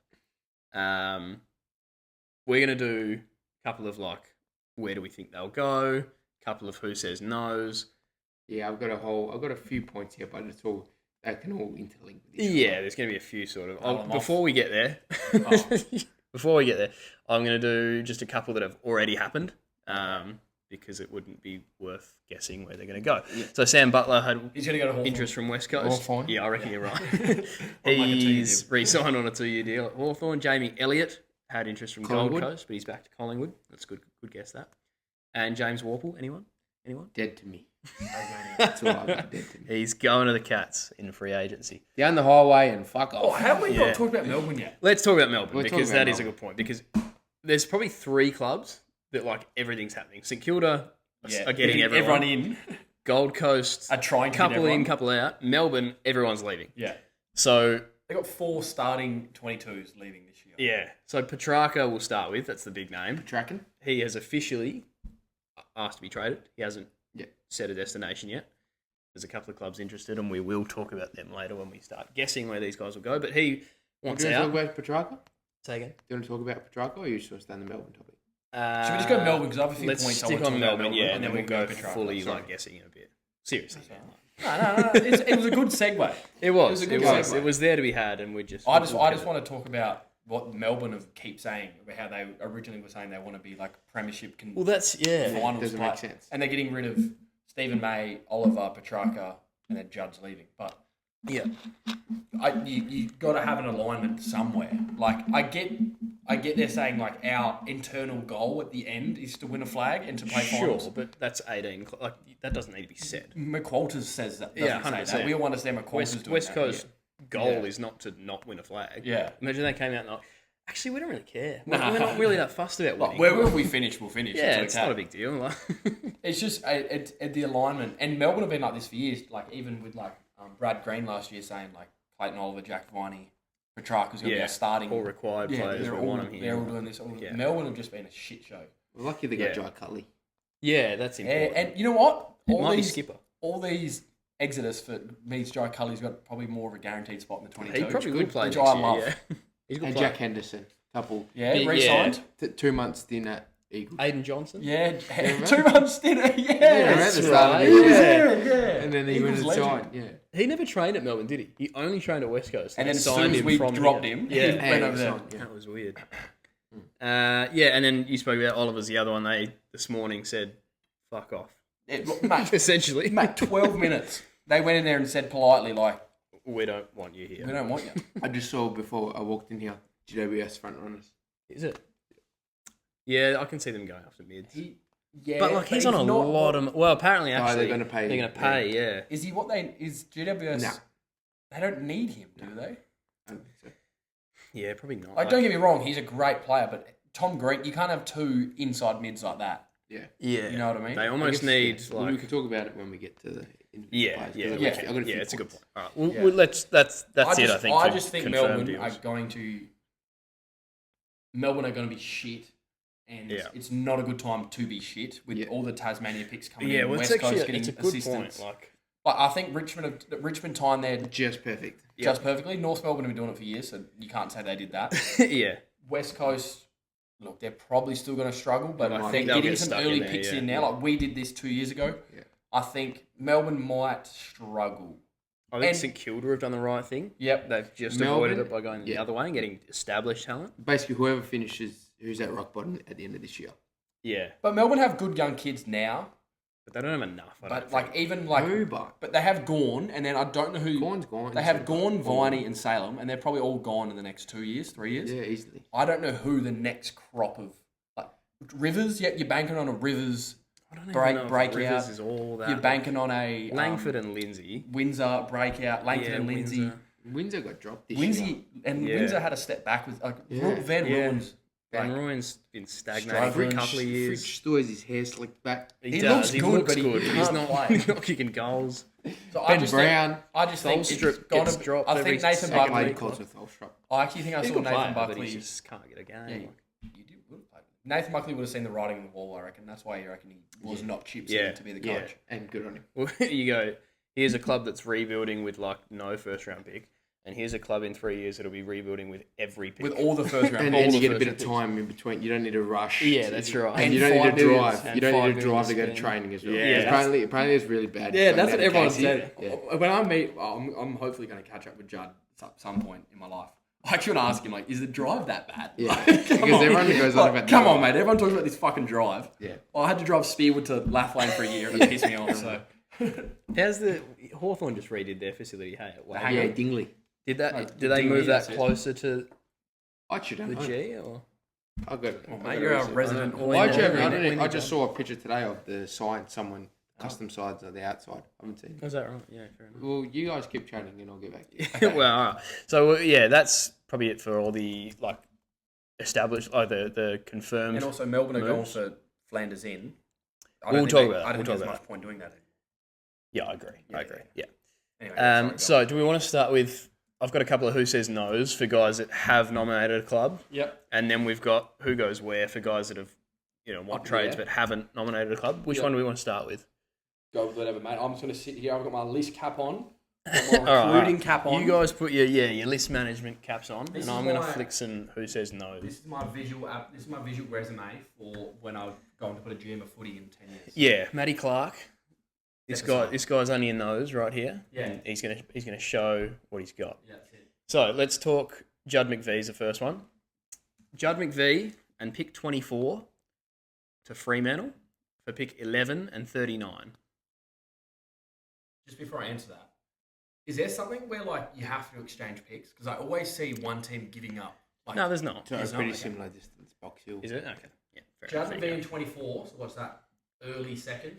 We're going to do a couple of where do we think they'll go, a couple of who says no's. Yeah, I've got a few points here, but they can all interlink with each Yeah, other. there's going to be a few sort of. Rattle 'em Before we get there, before we get there, I'm going to do just a couple that have already happened, because it wouldn't be worth guessing where they're going to go. Yeah. So Sam Butler had He's going to go to Hawthorn. interest from West Coast. Hawthorn? Yeah, I reckon you're right. On like a 2-year He's deal. re-signed on a 2-year deal at Hawthorn. Jamie Elliott had interest from Collingwood? Gold Coast, but he's back to Collingwood. That's good. Good guess that. And James Warple, anyone? Anyone? Dead to me. That's all I got. Dead to me. He's going to the Cats in free agency. Down the highway and fuck Oh, off. how have we Yeah. not talked about Melbourne yet? Let's talk about Melbourne We'll talk because about that is a Melbourne. good point. Because there's probably 3 clubs that like everything's happening. St Kilda are getting everyone in. Gold Coast, Are trying to get couple in, everyone. couple out. Melbourne, everyone's leaving. Yeah. So They got 4 starting 22s leaving this year. yeah, so Petrarca we'll start with. That's the big name. Tracking? He has officially asked to be traded. He hasn't Yeah. set a destination yet. There's a couple of clubs interested, and we will talk about them later when we start guessing where these guys will go. But he wants Do you out. want to talk about Petrarca? Say again. Do you want to talk about Petrarca, or you just want to stay on the Melbourne topic? Should we just go Melbourne? Because I have a few Let's points I stick want to on talk about Melbourne, yeah, and then we'll we go Petrarca. fully Sorry. like guessing in a bit. Seriously, man. No. It was a good segue. It was. a good It was. segue. It was there to be had, and we just. I just want to talk about what Melbourne keep saying about how they originally were saying they want to be like premiership Well, that's finals. doesn't type. make sense. And they're getting rid of Stephen May, Oliver, Petrarca, and then Judd's leaving. But Yeah. you got to have an alignment somewhere. Like I get they're saying like our internal goal at the end is to win a flag and to play Sure, finals. but that's 18. Like that doesn't need to be said. McWalters says that. Yeah, Doesn't say 100%. that. We all understand McWalters doing West that. Coast goal Yeah. is not to not win a flag. Yeah. Imagine they came out and like, actually, we don't really care. Nah. We're not really that fussed about winning. Like, wherever we finish, we'll finish. yeah, it's okay. not a big deal. Like, It's just the alignment, and Melbourne have been like this for years. Like even with like Brad Green last year saying like Clayton Oliver, Jack Viney, Petrarca's going to be our starting. all required players. they're We all, want them here. they're all doing this. Yeah. Melbourne have just been a shit show. We're lucky they got Yeah. Jai Cutley. Yeah, that's important. And you know what? It might be skipper. All these exodus for means Jai Culley's got probably more of a guaranteed spot in the 22. He probably will play which next I year. love. Yeah. He's a good And player. Jack Henderson. Couple. Yeah, Big- re-signed. 2 months stint at Eagles. Aiden Johnson. Yeah, remember? 2 months dinner. Yeah, at the start of right. the Yeah. year. And then he went Eagles and legend. signed. Yeah. He never trained at Melbourne, did he? He only trained at West Coast. And then they as soon signed as him we from dropped here. him, yeah, he went over there. Yeah. that was weird. Yeah, and then you spoke about Oliver's the other one. They this morning said, "Fuck off." Look, mate, Essentially, mate, 12 minutes. They went in there and said politely, like, we don't want you here. we don't want you. I just saw before I walked in here, GWS front runners. Is it? Yeah, I can see them going after mids. Yeah, But like he's on a lot of. Well, apparently, they're actually, gonna pay They're him, going to pay. Yeah. Is he what they is GWS? Nah. They don't need him, do they? I don't think so. Yeah, probably not. Like, don't get me wrong, he's a great player, but Tom Green, you can't have 2 inside mids like that. Yeah. Yeah, You know what I mean? They I almost guess, need yeah. Well, we like. can talk about it when we get to the Yeah, players, yeah, 'cause yeah. I got a few It's a good points. point. All right, Yeah. well, let's. That's it. I think. I to just think confirm Melbourne are deals. going to be shit, and Yeah. it's not a good time to be shit with Yeah. all the Tasmania picks coming Yeah, in. well, it's West actually Coast getting it's a good assistance. point. Like, Like, I think Richmond timed there Just perfect. just perfectly. North Melbourne have been doing it for years, so you can't say they did that. yeah, West Coast, look, they're probably still going to struggle, but I they're think they'll getting get some stuck in early there, picks yeah. in now. Like we did this 2 years ago. Yeah. I think Melbourne might struggle. I think And- St Kilda have done the right thing. Yep. They've just Melbourne, avoided it by going the yeah. other way and getting established talent. Basically, whoever finishes, who's at rock bottom at the end of this year. Yeah, But Melbourne have good young kids now. but they don't have enough. I don't But like think. even like, Who, but they have Gorn, and then I don't know who. Gorn's gone. They have so- Gorn, Viney, and Salem, and they're probably all gone in the next 2 years, 3 years. Yeah, easily. I don't know who the next crop of like Rivers. Yet you're banking on a Rivers. I don't break- know if breakout. Rivers is all that. You're banking on a Langford and Lindsay. Windsor breakout. Langford Yeah, and Lindsay. Windsor. Windsor got dropped this year. Windsor and Yeah. Windsor had a step back with like Yeah. Van Yeah. Ruins. Van Like, Rooyen's been stagnating Struggling. for a couple of years. Fridge still has his hair slicked back. He does. looks He good, looks but he good. He's can't not. play. He's not kicking goals. So Ben Brown. I just think Goldstrip it's gonna gets be- dropped I every think Nathan second I Buckley. played Colsworth Ulstrop. I actually think I He's a saw good Nathan player, but Buckley. he just can't get a game. Yeah, you did would have played. Nathan Buckley would have seen the writing on the wall. I reckon that's why you reckon he was not chips Yeah. in to be the Yeah, coach. and good on him. Well, you go, here's a club that's rebuilding with like no first round pick, and here's a club in 3 years that'll be rebuilding with every pick. With all the first round And, picks. and you the get a bit of first time in between. You don't need to rush. Yeah, that's right. And you don't need 5 to million. drive. And You don't 5 need to drive to go million to training as well. Yeah, Because that's- apparently it's really bad. Yeah, going that's down what to everyone Casey. said. Yeah. When I meet, I'm hopefully going to catch up with Judd at some point in my life. I actually want to ask him, like, is the drive that bad? Yeah. Like, Because come on. everyone goes on Like, about come that. on, mate. Everyone talks about this fucking drive. Yeah. Well, I had to drive Spearwood to Lathlane for a year and it pissed me off. So How's the Hawthorn just redid their facility? Hey, wow. hang Yeah, on. Dingley. Did No, that? Did they Dingley, move that that's it. closer to I should have the known. G or? I got it. Well, mate, you're a resident. Well, I, yeah, actually haven't- we I need- don't we know. need I just to- saw a picture today of the sign someone custom sides on the outside. I haven't seen. Is that right? Yeah, fair enough. Well, you guys keep chatting and I'll get back to you. Well, all right. So yeah, that's probably it for all the like established, the confirmed. And also Melbourne are going moves. for Flanders in. We'll talk about that. I don't We'll think talk there's about much point doing that. Yeah, I agree. I agree. Yeah. Anyway, sorry, go So on. do we want to start with? I've got a couple of who says no's for guys that have nominated a club, Yep. and then we've got who goes where for guys that have, want Up trades there. but haven't nominated a club. Which Yep. one do we want to start with? Go with whatever, mate. I'm just going to sit here. I've got my list cap on. Got my All right. recruiting cap on. You guys put your list management caps on, This and is I'm going to my- flick some who says no. This is my visual app. This is my visual resume for when I go on to put a GM of footy in 10 years. Yeah, Matty Clark. Episode. This guy's only in those right here. Yeah. And he's gonna show what he's got. Yeah, that's it. So let's talk Judd McVee's the first one. Judd McVee and pick 24 to Fremantle for pick 11 and 39. Just before I answer that, is there something where like you have to exchange picks? Because I always see one team giving up. Like, No, there's not. So It's pretty not, okay. similar distance, Box Hill. Is it? Okay. Yeah. Fair Judd enough. McVee in 24. So what's that? Early second.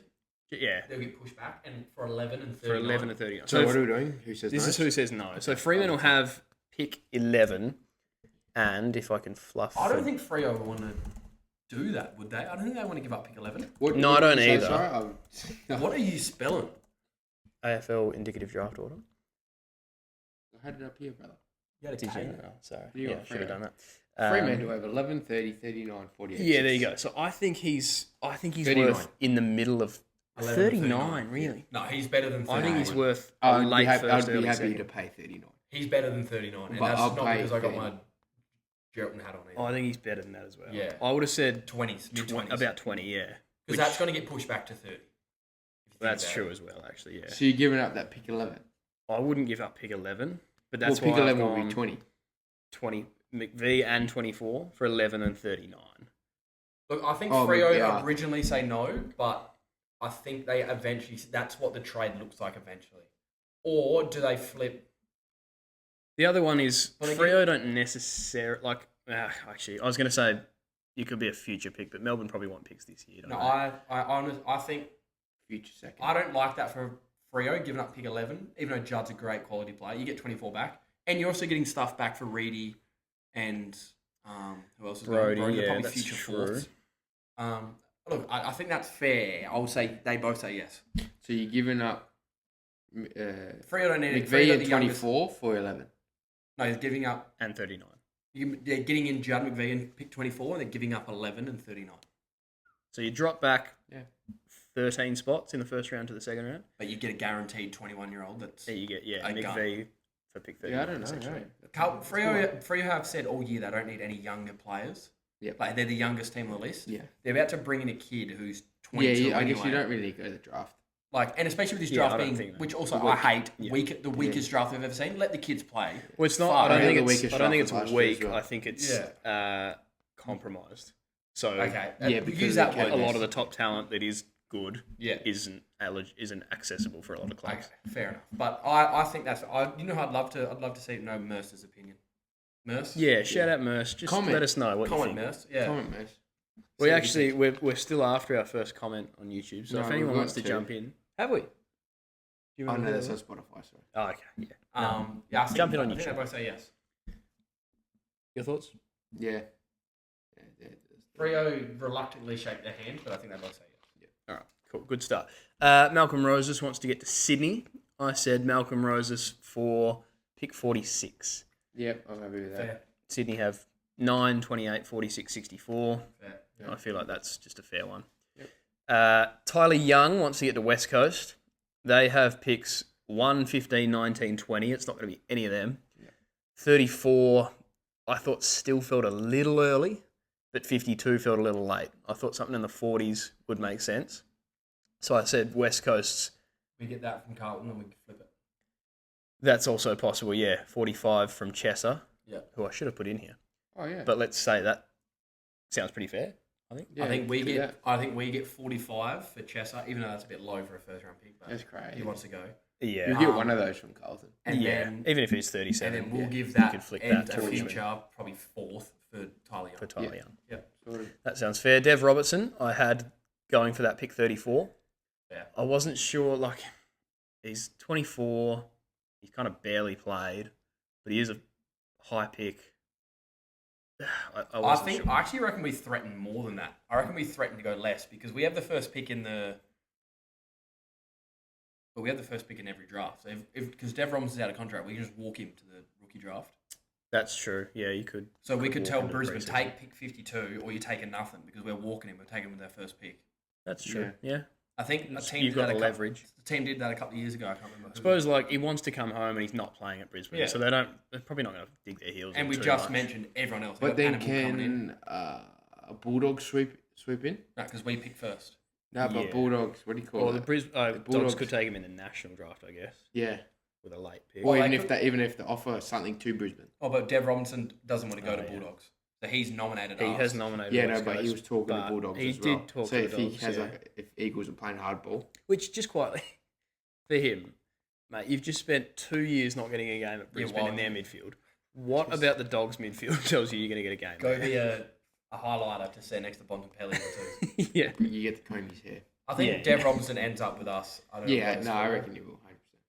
Yeah. They'll get pushed back, and for 11 and 39. For 11 and 39. So what are we doing? Who says This no? is who says no. So Fremantle have pick 11, and if I can fluff. I don't think Freo would want to do that, would they? I don't think they want to give up pick 11. No, I don't did you say, either. sorry? What are you spelling? AFL indicative draft order. I had it up here, brother. You had a Did K you? there. Oh, sorry. You Yeah, got should have Freo. done that. Fremantle have 11, 30, 39, 48. Yeah, there you go. So I think he's 39. worth in the middle of 11, 39, really. No, he's better than 39. I think he's worth a I'd late be happy, first, I'd be early happy second. to pay 39. He's better than 39. And But that's I'll just not pay because I got 30. my Geraldton hat on either. I think he's better than that as well. Yeah. I would have said 20s, mid-20s. about 20, yeah. Because that's going to get pushed back to 30. if you think That's about true it. as well, actually, yeah. So you're giving up that pick 11. I wouldn't give up pick 11, but that's Well, pick why 11 I've will be gone 20. 20, McVee and 24 for 11 and 39. Look, I think Oh, Freo yeah. originally say no, but I think they eventually, that's what the trade looks like eventually. Or do they flip? The other one is Well, they Freo don't necessarily, actually, I was going to say you could be a future pick, but Melbourne probably want picks this year. Don't No, they? I think, Future second. I don't like that for Freo, giving up pick 11, even though Judd's a great quality player. You get 24 back. And you're also getting stuff back for Reedy and who else is Brody, They're yeah, probably that's future true. fourths. Look, I think that's fair. I will say they both say yes. So you're giving up Freo don't need it. McVee Freo at the youngest- 24 for 11. No, he's giving up. And 39. They're getting in Judd McVee and pick 24, and they're giving up 11 and 39. So you drop back Yeah. 13 spots in the first round to the second round. But you get a guaranteed 21-year-old. That's There you get, A McVee for pick 39. Yeah, I don't know. essentially. No. Freo have said all year they don't need any younger players. Yep. Like they're the youngest team on the list. Yeah. They're about to bring in a kid who's Yeah, 22 I guess you anyway. don't really go to the draft. Like, and especially with this Yeah, I draft don't being, think that- which also Weak. I hate, Yeah. the weakest draft we've ever seen. Let the kids play. Well, it's not. Far I don't out. think The it's. weakest I don't think draft it's last year as weak. well. I think it's compromised. So Okay. Yeah, because use of that the word. a lot of the top talent that is good Yeah. isn't accessible for a lot of Okay, clubs. fair enough. But I think that's you know who I'd love to see know Mercer's opinion. Merce? Yeah, shout out Merce. Just Comment. let us know what Comment you think. Merce. Yeah. Comment, mate. We actually we're still after our first comment on YouTube. So No, if we've anyone got wants to two. jump in, have we? Do you Oh, remember no, who that's that on was? Spotify, sorry. Oh, okay. Yeah. Yeah. I think, Jump in on I think they YouTube. both say yes. Your thoughts? Yeah. Freo reluctantly shake their hand, but I think they both say yes. All right, cool. Good start. Malcolm Roses wants to get to Sydney. I said Malcolm Roses for pick 46. Yep, I'm happy with that. Fair. Sydney have 9, 28, 46, 64. Fair. Yeah. I feel like that's just a fair one. Yep. Tyler Young wants to get to West Coast. They have picks 1, 15, 19, 20. It's not going to be any of them. Yeah. 34, I thought still felt a little early, but 52 felt a little late. I thought something in the 40s would make sense. So I said West Coast's. We get that from Carlton and we can flip it. That's also possible, yeah. 45 from Chesser, Yeah. who I should have put in here. Oh, yeah. But let's say that sounds pretty fair, I think. Yeah, I think we do get. that. I think we get 45 for Chesser, even though that's a bit low for a first round pick. But That's crazy. he wants to go, Yeah. You'll get one of those from Carlton. and yeah. then Even if it's and 37 then we'll yeah. give You that could flick and that a to Richmond. future probably fourth for Tyler Young. for Tyler Yeah. Young. Yeah. Sort of. That sounds fair. Dev Robertson, I had going for that pick 34. Yeah. I wasn't sure. Like, he's 24. He's kind of barely played, but he is a high pick. I wasn't sure. I actually reckon we threaten more than that. I reckon we threaten to go less because we have the first pick in the. But we have the first pick in every draft. So because Dev Robinson's out of contract, we can just walk him to the rookie draft. That's true. Yeah, you could. So we could walk tell him to Brisbane, preseason. take pick 52 or you're taking nothing because we're walking him. We're taking him with their first pick. That's true. Yeah. I think a team You've did got that the a leverage. The team did that a couple of years ago. I can't remember. I suppose like he wants to come home and he's not playing at Brisbane, Yeah. so they're probably not going to dig their heels. And in we too just much. mentioned everyone else. But They then got Animal coming in. can a Bulldog sweep in? No, because we picked first. No, but Yeah. Bulldogs, what do you call Or it? the Brisbane Dogs Bulldogs. could take him in the national draft, I guess, Yeah. with a late pick. Or Well, even they if they offer something to Brisbane. Oh, but Dev Robinson doesn't want to go to Oh, yeah. Bulldogs. So he's nominated He us. has nominated. Yeah, West no, but he Coast, was talking to but Bulldogs he as well. did talk so to if the he Dogs, has yeah. if Eagles are playing hardball, Which just quietly for him, mate, you've just spent 2 years not getting a game at Brisbane well, in their midfield. What about the Dogs midfield tells you you're going to get a game? Go there? be a highlighter to sit next to Bontempelli or two. Yeah. you get to comb his hair. I think Yeah. Dev Robinson ends up with us. I don't know Yeah, what no, it's I for. reckon he will. 100%.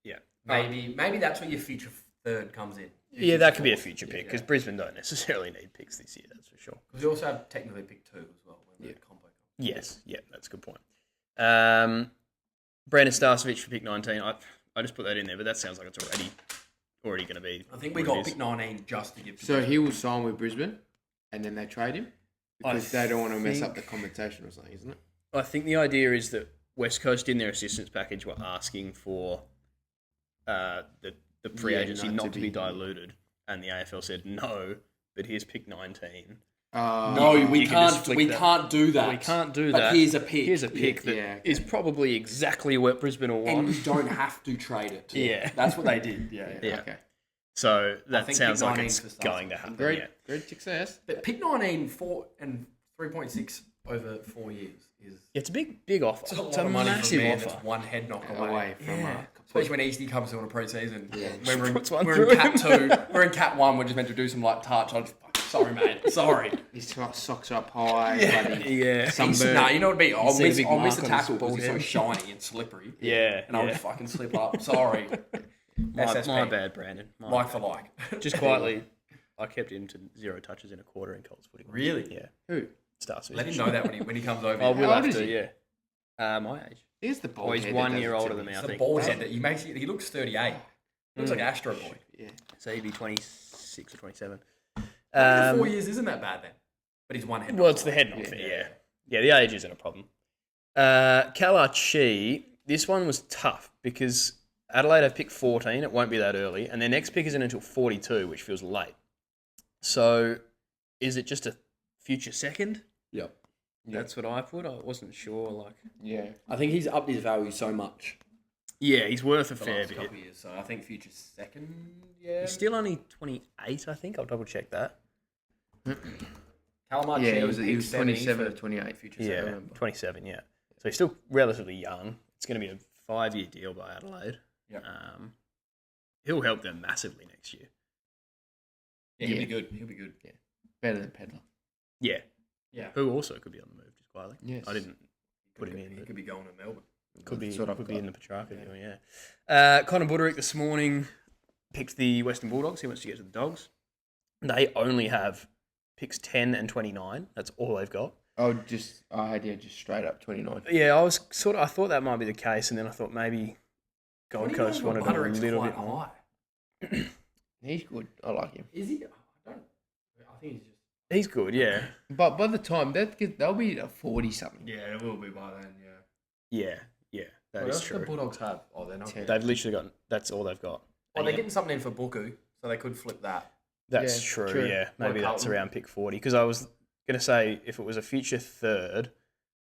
Yeah. Maybe that's where your future third comes in. Yeah, that could be a future pick because Brisbane don't necessarily need picks this year, that's for sure. Because we also have technically pick 2 as well when the combo comes. Yes, yeah, that's a good point. Brandon Starcevich for pick 19. I just put that in there, but that sounds like it's already going to be. I think we what it got is. pick 19 just to give to So Brisbane. he will sign with Brisbane, and then they trade him because they don't want to mess up the compensation or something, isn't it? I think the idea is that West Coast in their assistance package were asking for the free Yeah, agency not not to to be be- diluted, and the AFL said no, but here's pick 19. No, you we can can't. just flick We that. can't do that. We can't do But that. here's a pick. Here's a pick that is Yeah, okay. probably exactly what Brisbane will and want. you don't have to trade it. Yeah. That's what they did. Yeah. Yeah. Okay. So that think sounds pick like 19 it's for Starcevich. going to happen. Great, Yeah. great success. But pick 19, 4 and 3.6 over 4 years is It's a big offer. it's a lot It's a of money for a massive man offer. that's one head knock Away from Yeah. Especially when Easty comes on a pre-season. Yeah. When we're Puts one in through Cat 2, we're in Cat 1, we're just meant to do some light touch. Sorry, mate. Sorry. his socks up high. Yeah. Bloody Yeah. sunburn. Nah, you know what I mean? I'll see a miss, big I'll miss mark a on his tackle because he's so forehead. shiny and slippery. Yeah. And I'll yeah. just fucking slip up. Sorry. My SSP. bad, Brandon. My Like bad. for like. Just quietly, I kept him to 0 touches in a quarter in Colts footy. Really? Yeah. Who? Starts Let him know that when he comes over. I will How old have is to, he? yeah. My age. He's the bald Oh, he's head 1 that year does it older to than me. me, I He's the think. bald head that he looks 38. Looks like Astro Boy. Yeah. So he'd be 26 or 27. 4 years isn't that bad then. But he's one head. Well, knock it's the away. head knock thing, yeah. Yeah, the age isn't a problem. Kalachi, this one was tough because Adelaide have picked 14. It won't be that early. And their next pick isn't until 42, which feels late. So is it just a future second? Yep. That's what I put. I wasn't sure. Like, Yeah. I think he's upped his value so much yeah, he's worth a the fair last bit. couple of years. So I think future second, yeah. He's still only 28, I think. I'll double check that. Calamar Yeah, Chi he was picked 70 27 for or 28. future Yeah, second. 27, yeah. So he's still relatively young. It's going to be a 5-year deal by Adelaide. Yep. He'll help them massively next year. Yeah, he'll Yeah. be good. He'll be good. Yeah. Better than Pedler. Yeah. Yeah. Who also could be on the move, just quietly. Yes. I didn't put him in, He but could be going to Melbourne. could be, That's what I've could be got. in the Petrarca Yeah. deal, yeah. Connor Buderick this morning picked the Western Bulldogs. He wants to get to the Dogs. They only have picks 10 and 29. That's all they've got. Just straight up 29. Yeah, I thought that might be the case, and then I thought maybe Gold Coast wanted a little bit more. He's good. I like him. Is he? I think he's just. He's good, yeah. But by the time they'll be at 40 something. Yeah, it will be by then. Yeah. Yeah, that What is else do the true. Bulldogs have? Oh, they're not. Ten. They've literally got, that's all they've got. Oh, And they're yeah, getting something in for Buku, so they could flip that. that's Yeah, true, true. yeah. What Maybe that's Carlton? around pick 40. Because I was going to say, if it was a future third,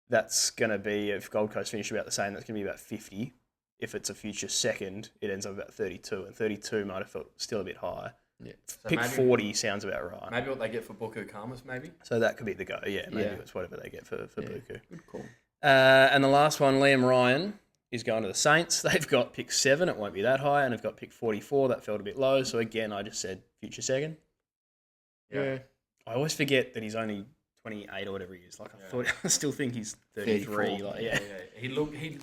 that's going to be, if Gold Coast finish about the same, that's going to be about 50. If it's a future second, it ends up about 32. And 32 might have felt still a bit high. Yeah. So Pick maybe, 40 sounds about right. Maybe what they get for Buku Karmas, maybe. So that could be the go. Yeah, maybe Yeah. it's whatever they get for Yeah. Buku. Good call. And the last one, Liam Ryan, is going to the Saints. They've got pick 7. It won't be that high. And they've got pick 44. That felt a bit low. So again, I just said future second. Yeah. I always forget that he's only 28 or whatever he is. Like I still think he's 33. 34. Like yeah. He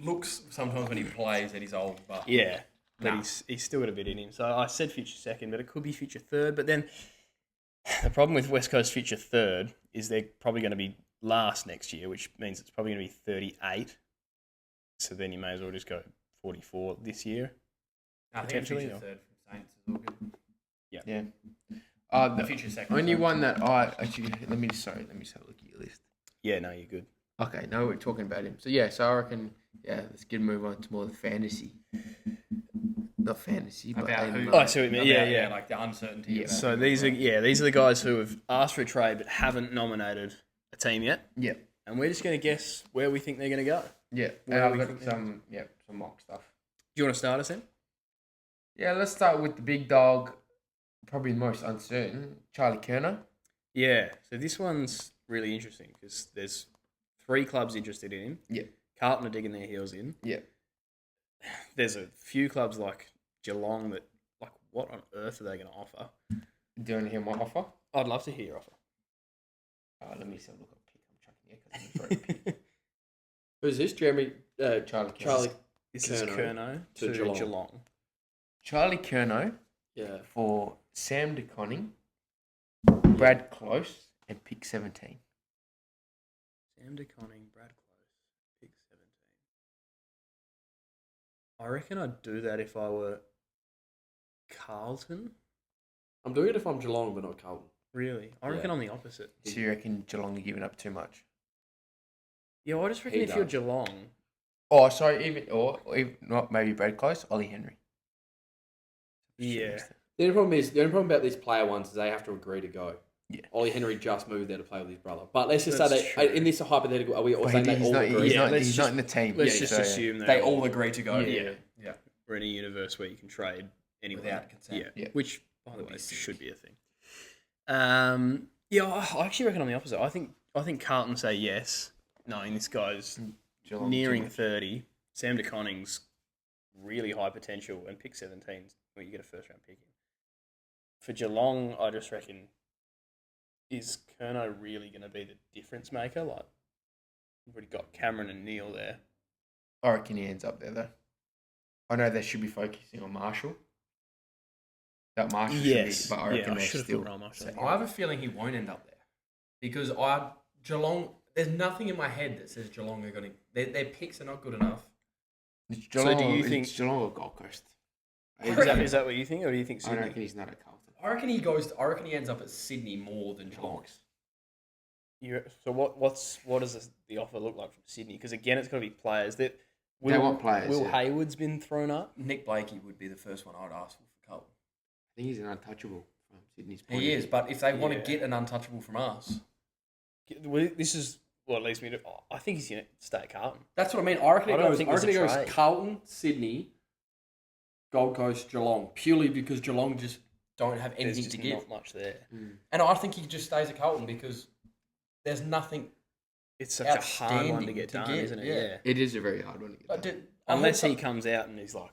looks sometimes when he plays that he's old, but Yeah. But Nah. he's still got a bit in him. So I said future second, but it could be future third. But then the problem with West Coast future third is they're probably going to be last next year, which means it's probably going to be 38. So then you may as well just go 44 this year. I think Potentially, future or- third from Saints is all good. Yeah. The The future second. only sorry. one that I actually let me just have a look at your list. Yeah, no, you're good. Okay, now we're talking about him. So yeah, so I reckon let's get move on to more the fantasy. Not fantasy, but About who? Oh, I see what you mean. About, Yeah. like the uncertainty. Yeah. about So who these are will these are the guys who have asked for a trade but haven't nominated a team yet, Yeah. and we're just going to guess where we think they're going to go. Yeah. Where I've we got think some mock stuff. Do you want to start us in? Yeah, let's start with the big dog, probably the most uncertain, Charlie Kerner. Yeah. So this one's really interesting because there's 3 clubs interested in him. Yeah. Carlton are digging their heels in. Yeah. There's a few clubs like Geelong that, like, what on earth are they going to offer? Do you want to hear my offer? I'd love to hear your offer. Let me just have a look at pick. I'm chucking here because I'm throwing a pick. Who's this? Jeremy. Charlie Kerner. Charlie. This is Curnow Curnow to to Geelong. Geelong. Charlie Kerno Yeah. for Sam DeConning, Brad Close, and pick 17. Sam DeConning, Brad Close, pick 17. I reckon I'd do that if I were Carlton. I'm doing it if I'm Geelong, but not Carlton. Really? I reckon Yeah. I'm the opposite. So you reckon Geelong are giving up too much? Yeah, I just reckon He if you're does. Geelong, Oh, sorry, even not maybe Brad Close, Ollie Henry. yeah. The only problem about these player ones is they have to agree to go. Yeah. Ollie Henry just moved there to play with his brother. But let's just That's say true. in this hypothetical, are we all But saying they he's all not, agree? he's, Yeah, not, let's he's just- not in the team. Let's Yeah, just so- assume They they're all agree to go. Yeah. Yeah. We're in a universe where you can trade anyone. Without consent. Yeah. Yeah. Which, by the Would way, be sick. should be a thing. Yeah, I actually reckon I'm the opposite. I think Carlton say yes, knowing this guy's Geelong nearing too. 30. Sam DeConning's really high potential, and pick 17 when you get a first round pick in. For Geelong, I just reckon, is Curnow really going to be the difference maker? Like, we've already got Cameron and Neil there. I reckon he ends up there though. I know they should be focusing on Marshall. That Marshall Yes, should be, but I yeah, reckon I they're should have still. thought Ryan Marshall. second. I have a feeling he won't end up there because Geelong. There's nothing in my head that says Geelong are going to. Their picks are not good enough. It's So Geelong, do you it's think- Geelong or Gold Coast? Is that what you think, or do you think I don't Sydney? reckon he's not at Carlton. I reckon he goes. I reckon he ends up at Sydney more than Geelong. So what does the offer look like from Sydney? Because again, it's got to be players that. They want players, Will yeah. Hayward's been thrown up? Nick Blakey would be the first one I'd ask for Carlton. I think he's an untouchable from Sydney's point. He of is, view. but if they want Yeah. to get an untouchable from us, This is what leads me to. I think he's going to stay at Carlton. that's what I mean. I reckon I it don't goes. think I reckon it there's a goes trade. Carlton, Sydney, Gold Coast, Geelong, purely because Geelong just don't have There's anything just to give. not much there. And I think he just stays at Carlton because there's nothing. It's such a hard one to Outstanding get to done, get, isn't it? yeah. Yeah. It is a very hard one to get But done. Unless he comes out and he's like,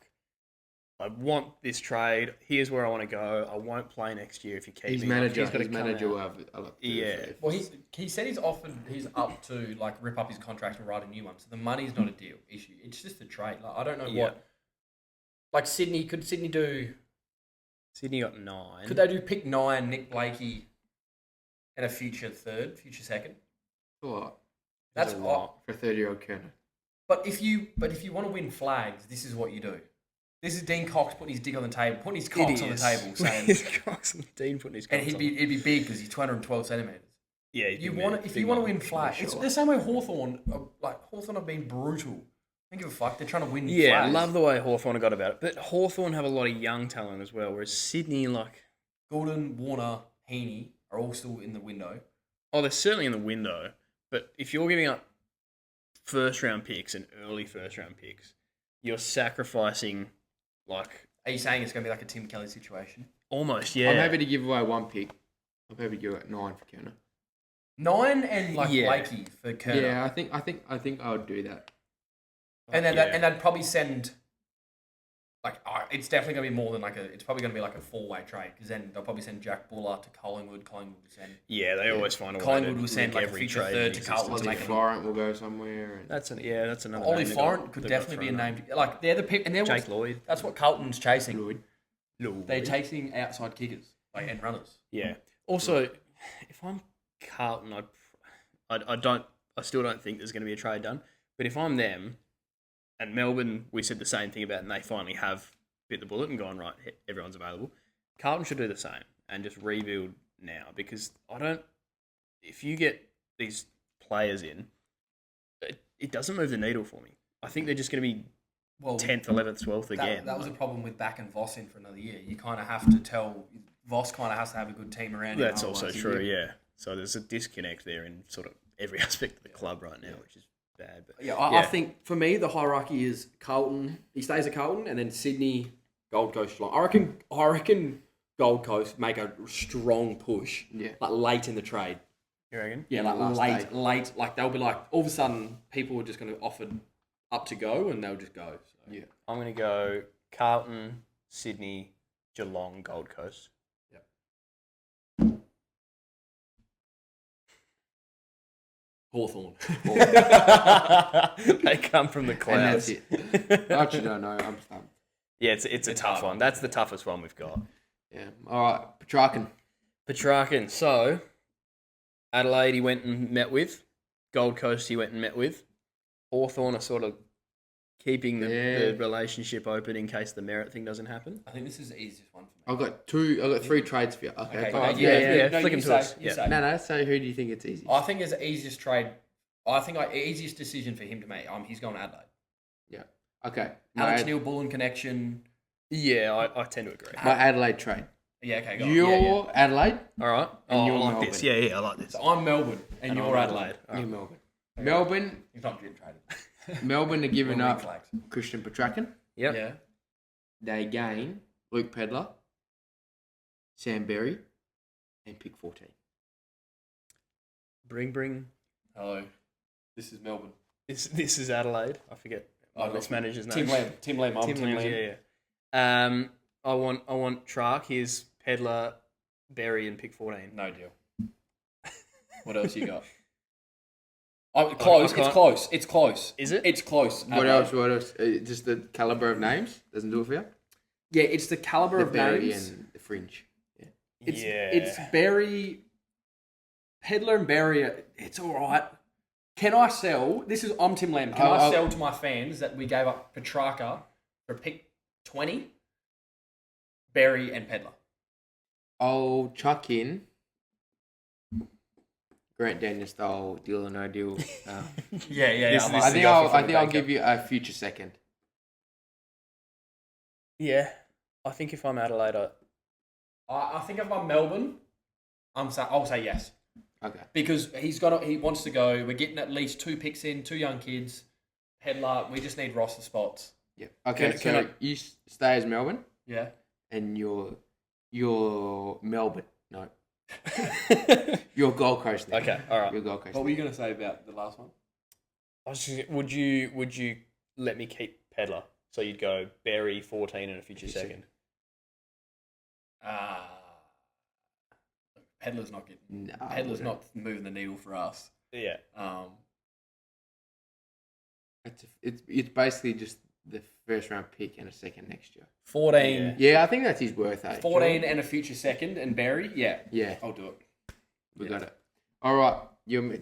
I want this trade. Here's where I want to go. I won't play next year if you keep His me. manager, He's got to his come manager out. will have a lot to do Yeah. with it. Well, he said he's up to like rip up his contract and write a new one. So the money's not a deal issue. It's just a trade. Like I don't know Yeah. what. Like Sydney, could Sydney do? Sydney got 9. Could they do pick 9, Nick Blakey, and a future third, future second? What? That's a odd. lot. For a 30-year-old Kerner. But if you want to win flags, this is what you do. This is Dean Cox putting his dick on the table, putting his cocks on the table, saying, his cocks on Dean putting his and cocks it'd be big because he's 212 centimeters. Yeah, he'd You be want mad. if Big you want to man. win flags, for it's sure. the same way Hawthorn have been brutal. I don't give a fuck. They're trying to win. Yeah, I flags. love the way Hawthorn got about it. But Hawthorn have a lot of young talent as well, whereas Sydney, like, Gordon, Warner, Heaney are all still in the window. oh, they're certainly in the window. But if you're giving up first round picks and early first round picks, you're sacrificing, like, Are you saying it's going to be like a Tim Kelly situation? almost, yeah. I'm happy to give away one pick. I'm happy to give it 9 for Kerner. 9 and like Yeah. Blakey for Kerner. Yeah, I think I would do that. And then Yeah. and they'd probably send it's definitely going to be more than it's probably going to be like a 4-way trade because then they'll probably send Jack Buller to Collingwood. Collingwood will send. Yeah, they always find a way. Collingwood to will send link like a every future trade third in to Carlton to existence. make it. Florent will go somewhere. And... That's another. Ollie name they Florent got- could they got definitely be a thrown name. up. Like they're the people, and they're Jake Lloyd. that's what Carlton's chasing. Lloyd. They're chasing outside kickers and runners. Yeah. Also, if I'm Carlton, I still don't think there's going to be a trade done. But if I'm them, and Melbourne, we said the same thing about, and they finally have bit the bullet and gone right. Everyone's available. Carlton should do the same and just rebuild now because if you get these players in, it doesn't move the needle for me. I think they're just going to be 10th, 11th, 12th again. That was a problem with backing Voss in for another year. You kind of have to tell Voss kind of has to have a good team around him. That's also otherwise true, yeah. So there's a disconnect there in sort of every aspect of the club right now, which is bad. But I think for me the hierarchy is Carlton. He stays at Carlton, and then Sydney, Gold Coast. I reckon Gold Coast make a strong push. Yeah. Like late in the trade. you reckon? Yeah, like late. Like they'll be like all of a sudden people are just going to offer up to go, and they'll just go. So. Yeah. I'm going to go Carlton, Sydney, Geelong, Gold Coast. Hawthorn. They come from the And clouds. that's it. I actually don't know. I'm stumped. Yeah, it's a tough one. That's the toughest one we've got. Yeah. All right. Petrarcan. Petrarcan. So, Adelaide he went and met with. Gold Coast he went and met with. Hawthorn are sort of keeping the relationship open in case the merit thing doesn't happen. I think this is the easiest one for me. I've got 3 trades for you. Okay. Okay, go no, on. yeah. No, Flick you 'em to say, us. you Yeah. say. No. So who do you think it's easy? I think it's the easiest trade. I think easiest decision for him to make. He's going to Adelaide. Yeah. Okay. Alex Neil Bullen connection. Yeah, I tend to agree. My Adelaide trade. Yeah, okay, go on. You're Adelaide. All right. And you're I like Melbourne. this. Yeah, I like this. So I'm Melbourne and you're I'm Adelaide. All right. You're Melbourne. Melbourne. He's not getting traded. Melbourne are giving Green up flags. Christian Petrarcan. Yep. Yeah. They gain Luke Pedlar, Sam Berry, and pick 14. Bring. Hello. This is Melbourne. This is Adelaide. I forget this manager's name. Tim Lamb. I'm Tim Lamb. Yeah. I want Trark. Here's Pedlar, Berry, and pick 14. No deal. What else you got? Oh, close. can't- It's close. It's close. Is it? It's close. What else? Just the caliber of names doesn't do it for you. Yeah, it's the caliber The of Berry names. and the fringe. Yeah. It's Berry, Pedlar and Berry. It's all right. Can I sell? I'm Tim Lamb. Can I sell to my fans that we gave up Petrarca for pick 20, Berry and Pedlar? I'll chuck in Grant Daniel style deal or no deal. Yeah. This- I'm this I is think the offer I'll from the banker. give you a future second. Yeah. I think if I'm Adelaide, I think if I'm Melbourne, I'll say yes. Okay. Because he wants to go. We're getting at least 2 picks in, 2 young kids. Pedlar, we just need roster spots. Yeah. Okay. So you stay as Melbourne, Yeah. and you're Melbourne. No, you're Gold Coast. Now. okay, all right. You're Gold Coast. What were you going to say about the last one? Would you let me keep Pedlar? So you'd go Berry 14 and a future second. Pedlar's not getting. No, Pedlar's not moving the needle for us. Yeah. It's basically just the first round pick and a second next year. 14, Yeah, I think that's his worth. 14 and a future second and Berry. Yeah, Yeah, I'll do it. we got it. All right,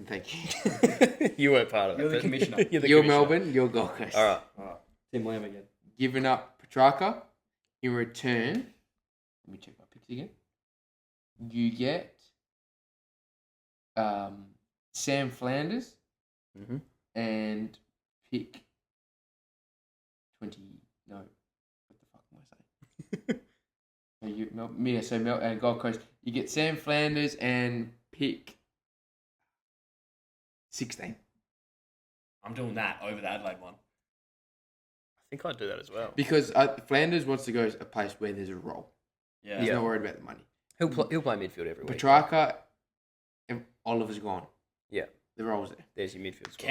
thank you. You weren't part of it. You're the but- commissioner. You're the You're commissioner. Melbourne. You're Gold Coast. All right. Tim Lamb again. Giving up Petrarca. In return, let me check my picks again. You get Sam Flanders Mhm. and pick 20. No, what the fuck am I saying? So Gold Coast. You get Sam Flanders and pick 16. I'm doing that over the Adelaide one. I think I'd do that as well. Because Flanders wants to go a place where there's a role. Yeah. He's not worried about the money. He'll play midfield every week. Petrarca, Oliver's gone. Yeah. The roles there. There's your midfield squad.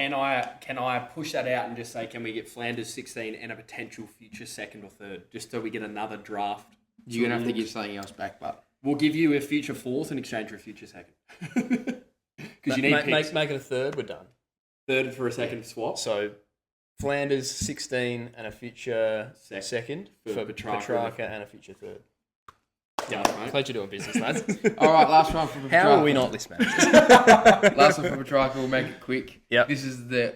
Can I push that out and just say, can we get Flanders 16 and a potential future second or third, just so we get another draft? You're going to have to give something else back, but... We'll give you a future fourth in exchange for a future second. Because you need picks. Make it a third, we're done. Third for a second swap. So Flanders 16 and a future second for Petrarca and a future third. Yeah, mate. Glad you're doing business, lads. All right, last one for Petrarca. How are we not list managers? Last one for Petrarca. We'll make it quick. Yep. This is the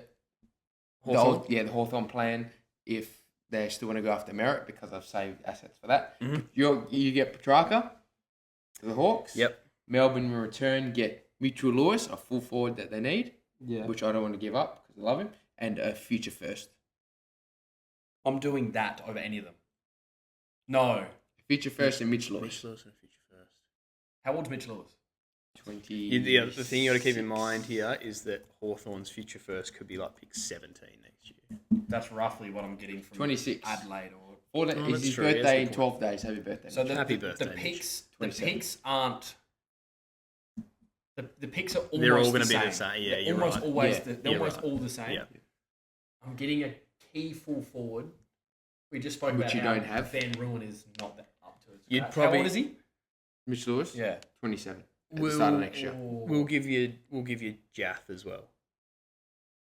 Hawthorn? the Hawthorn plan. If they still want to go after merit, because I've saved assets for that. Mhm. You get Petrarca to the Hawks. Yep. Melbourne in return get Mitchell Lewis, a full forward that they need, Yeah. which I don't want to give up because I love him, and a future first. I'm doing that over any of them. No. Future first and Mitchell Lewis. Mitch Lewis and a future first. How old's Mitchell Lewis? 20. The thing you got to keep in mind here is that Hawthorn's future first could be like pick 17 next year. That's roughly what I'm getting from 26. Adelaide. Or Or Oh, it's that's his true. Yeah, birthday in that's a good 12 days. Happy birthday. so Mitch. Happy birthday, the Mitch. picks, 27. aren't. The picks are almost They're all going to be the same. Yeah, They're you're almost right. always Yeah, they're you're almost right. all the same. Yeah. I'm getting a key full forward. We just spoke Which about you how don't have. Van Ruin is not that up to it. You'd How probably- old is he? Mitchell Lewis? Yeah. 27. At the start of next year. We'll give you Jath as well.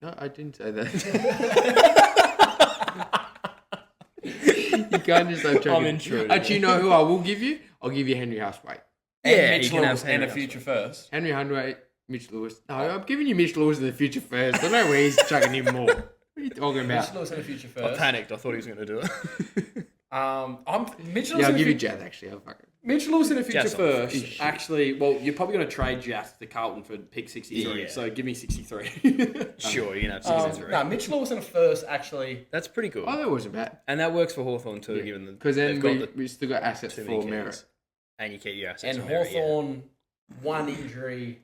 No, I didn't say that. You can't just like I'm intruding. Actually, you know who I will give you? I'll give you Henry Housewaite. Yeah, And you Mitch can have Lewis and a Henry future first. Henry Housewaite, Mitch Lewis. No, I'm giving you Mitch Lewis in the future first. I don't know where he's chucking him more. What are you talking Mitch about? Lewis and a future I first. panicked. I thought he was going to do it. I'm Mitch Lewis. Yeah, I'll and a give you future- Jath actually. I'll fucking... Mitch Lewis in a future Jazz on. first. Ish. Actually, well, you're probably going to trade Jath to Carlton for pick 63. Yeah. So give me 63. Sure, you can have 63. No, Mitch Lewis in a first. Actually, That's pretty good. Oh, that wasn't bad. And that works for Hawthorn too, given the Because then they've got we still got assets too for many merit. keys. And you keep your assets. and on merit, yeah. Hawthorn, one injury.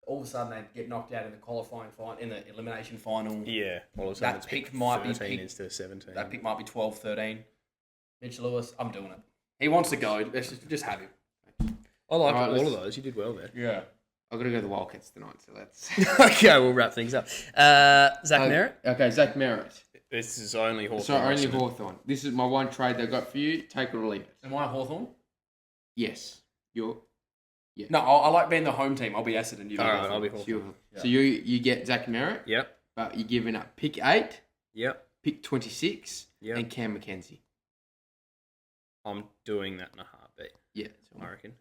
All of a sudden, they get knocked out in the qualifying final, in the elimination final. Yeah, all of a sudden That it's pick might be 13 pick- instead of 17. That pick might be 12, 13. Mitch Lewis, I'm doing it. He wants to go. Let's just have him. I like Alright, all let's- of those. You did well there. Yeah. I've got to go to the Wildcats tonight, so that's... Okay, we'll wrap things up. Zach Merritt. Okay, Zach Merritt. This is only Hawthorn. So only isn't it? Hawthorn. This is my one trade I got for you. Take it or leave it. Am I Hawthorn? Yes. You're... No, I like being the home team. I'll be Essendon. You All be right, Hawthorn. I'll be So, Hawthorn. so you get Zach Merritt, Yep, but you're giving up pick 8, yep, pick 26, yep. and Cam McKenzie. I'm doing that in a heartbeat, Yeah. I reckon.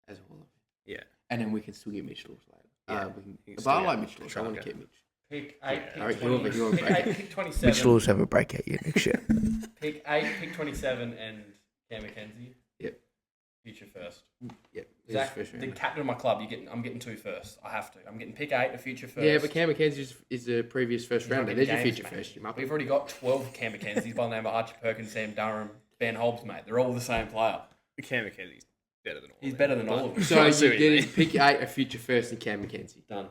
As all of it. Yeah. And then we can still get Mitch Lewis later. Yeah, We can, you can but still I get like Mitch Lewis. I want to Petrarca. keep Mitch. Pick 8, All right, pick you'll 20, have a pick break. 8, pick 27. have a breakout year next year. Pick 8, pick 27, and Cam McKenzie. Yep. Future first. Yep. Zach, First the round. captain of my club, I'm getting 2 first. I have to. I'm getting pick 8, a future first. Yeah, but Cam McKenzie is a previous first He's not rounder. getting There's your games, future mate. first. You muppet. We've already got 12 Cam McKenzies by the name of Archie Perkins, Sam Durham, Ben Hobbs, mate. They're all the same player. Cam McKenzie's better than all. He's of them, better than but- all of them. So I see you're what you getting mean. pick 8, a future first, and Cam McKenzie. Done.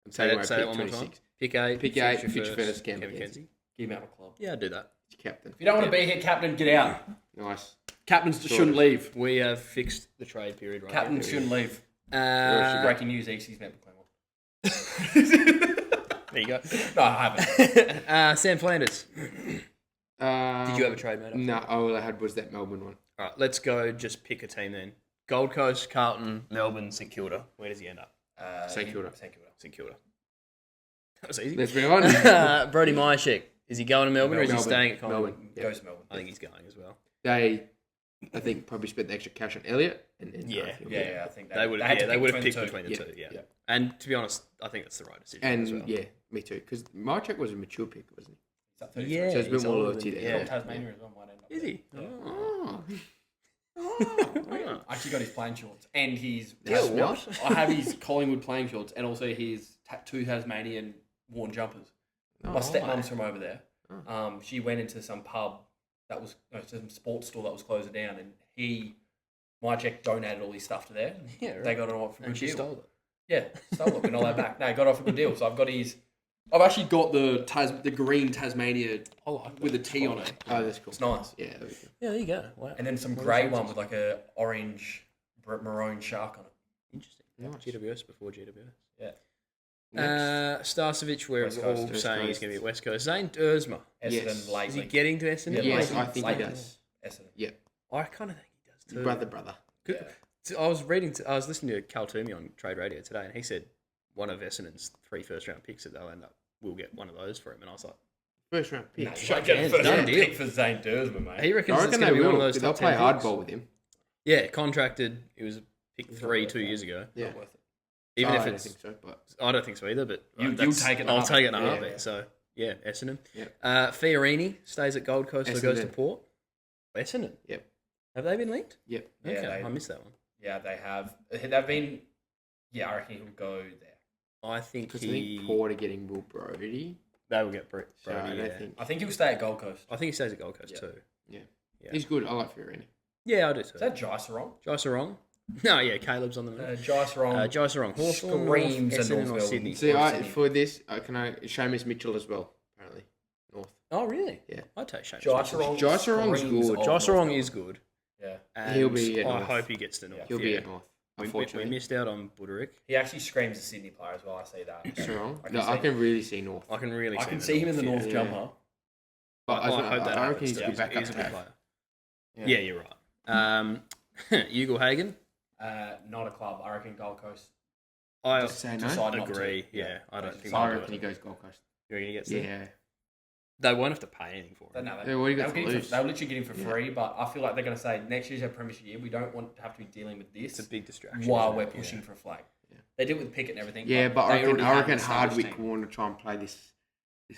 I'm Say saying that, say that one more time. Pick 8, Pick 8, future first, Cam McKenzie. McKenzie. Get him out of my club. Yeah, I'd do that. It's captain. If you don't want to be here, captain, get out. Nice. Captains shouldn't leave. We have fixed the trade period right Captains here. shouldn't leave. Breaking. Breaking news, EC's met McLean. There you go. No, I haven't. Sam Flanders. Did you have a trade, mate? No, all I had was that Melbourne one. All right, let's go. Just pick a team then. Gold Coast, Carlton, Melbourne, St Kilda. Where does he end up? St Kilda. St Kilda. St Kilda. That was easy. Let's move on. Brody Myershek. Is he going to Melbourne or is he Melbourne. staying at Collingwood? Melbourne. Yeah. Goes to Melbourne. I think he's going as well. They, I think, probably spent the extra cash on Elliot. And Yeah. Yeah, I think They would had to have pick picked the between the Yeah. two. Yeah. Yeah. And to be honest, I think that's the right decision And as well. yeah, me too. Because Myercheck was a mature pick, wasn't He's up 33. Yeah, So it's a bit he's more older loyalty than- there. From Tasmania as well, might end up. Is he? Yeah. he? Oh. I actually got his playing shorts and his. Yeah, what? I have his Collingwood playing shorts and also his 2 Tasmanian worn jumpers. My stepmom's from over there. She went into some pub that was some sports store that was closing down, and my check donated all his stuff to there. Yeah, right. They got it off for a And good she deal. stole it. Yeah, stole it. We're not allowed back. No, got off a good deal. So I've got his. I've actually got the green Tasmania I like with a that. T on it. Oh, that's cool. It's nice. Yeah, there we go. Yeah, there you go. Wow. And then some Well, grey that's one with like a orange maroon shark on it. Interesting. Nice. GWS before GWS. Yeah. Starcevic, we're West all Coast, saying he's going to be at West Coast. Zane Dersma. Essendon Yes. lately. Is he getting to Essendon? Yes, lately- I think he lately. does. Essendon. I kind of think he does too. Brother. Good. Yeah. So I was listening to Cal Toomey on Trade Radio today, and he said one of Essendon's 3 first-round picks that they'll end up, we'll get one of those for him. And I was like, First round pick. No, Shake get hands, first done round deal. pick for Zane Dersma, mate. he reckons I it's reckon going they to be one will. of those They'll top play 10 picks. hardball with him. Yeah, contracted. He was pick It's 3 not 2 worth it. years ago. Yeah. Not worth it. Even I if don't it's, think so, but I don't think so either. But You'll that's- take it in a I'll heartbeat. take it in a Yeah. heartbeat. So yeah, Essendon. Yep. Fiorini stays at Gold Coast or goes to Essendon. Port. Essendon. Yep. Have they been linked? Yep. Yeah, Okay, they- I missed that one. Yeah, they have. They've been. Yeah, I reckon he'll go there. I think because I think Port are getting Will Brody. they will get Brody. So I don't yeah. think. I think he'll stay at Gold Coast. I think he stays at Gold Coast Yeah. too. Yeah. Yeah. He's good. I like Fiorini. Yeah, I do too. Is that Jai Sarong? Jai Sarong? No, yeah, Caleb's on the move. Jai Sarong. Jai Sarong. Hawthorn, Screams North, at Essendon North or Melbourne. Sydney. See, Or Sydney. for this, can I Seamus Mitchell as well? Apparently, North. Oh, really? Yeah. I'd take Shane. Jai Sarong. Jai Sarong's screams good. of Jai North Sarong Melbourne. is good. Yeah. And He'll be at I North. hope he gets to North. He'll be yeah. at North. We Unfortunately, missed out on Buderick. He actually screams a Sydney player as well. I see that. Sarong. I can No, I see- can really see North. I can really I can see him in the North yeah. jumper. But I hope that I reckon happens he's too. a good backup He's a to good have. player. Yeah, you're right. Ugle Hagen. Not a club. I reckon Gold Coast. I Just say no. Decide not to. agree. Yeah, I don't think I they'll do reckon it. he goes Gold Coast. You reckon he gets there? Yeah. They won't have to pay anything for him. No, Yeah, what do you got to they'll lose? literally get him for free, but I feel like they're going to say next year's our premiership year. We don't want to have to be dealing with this It's a big distraction. while isn't we're it? pushing for a flag. Yeah. They did it with Pickett and everything. Yeah, but they already I have reckon an established Hardwick team. will want to try and play this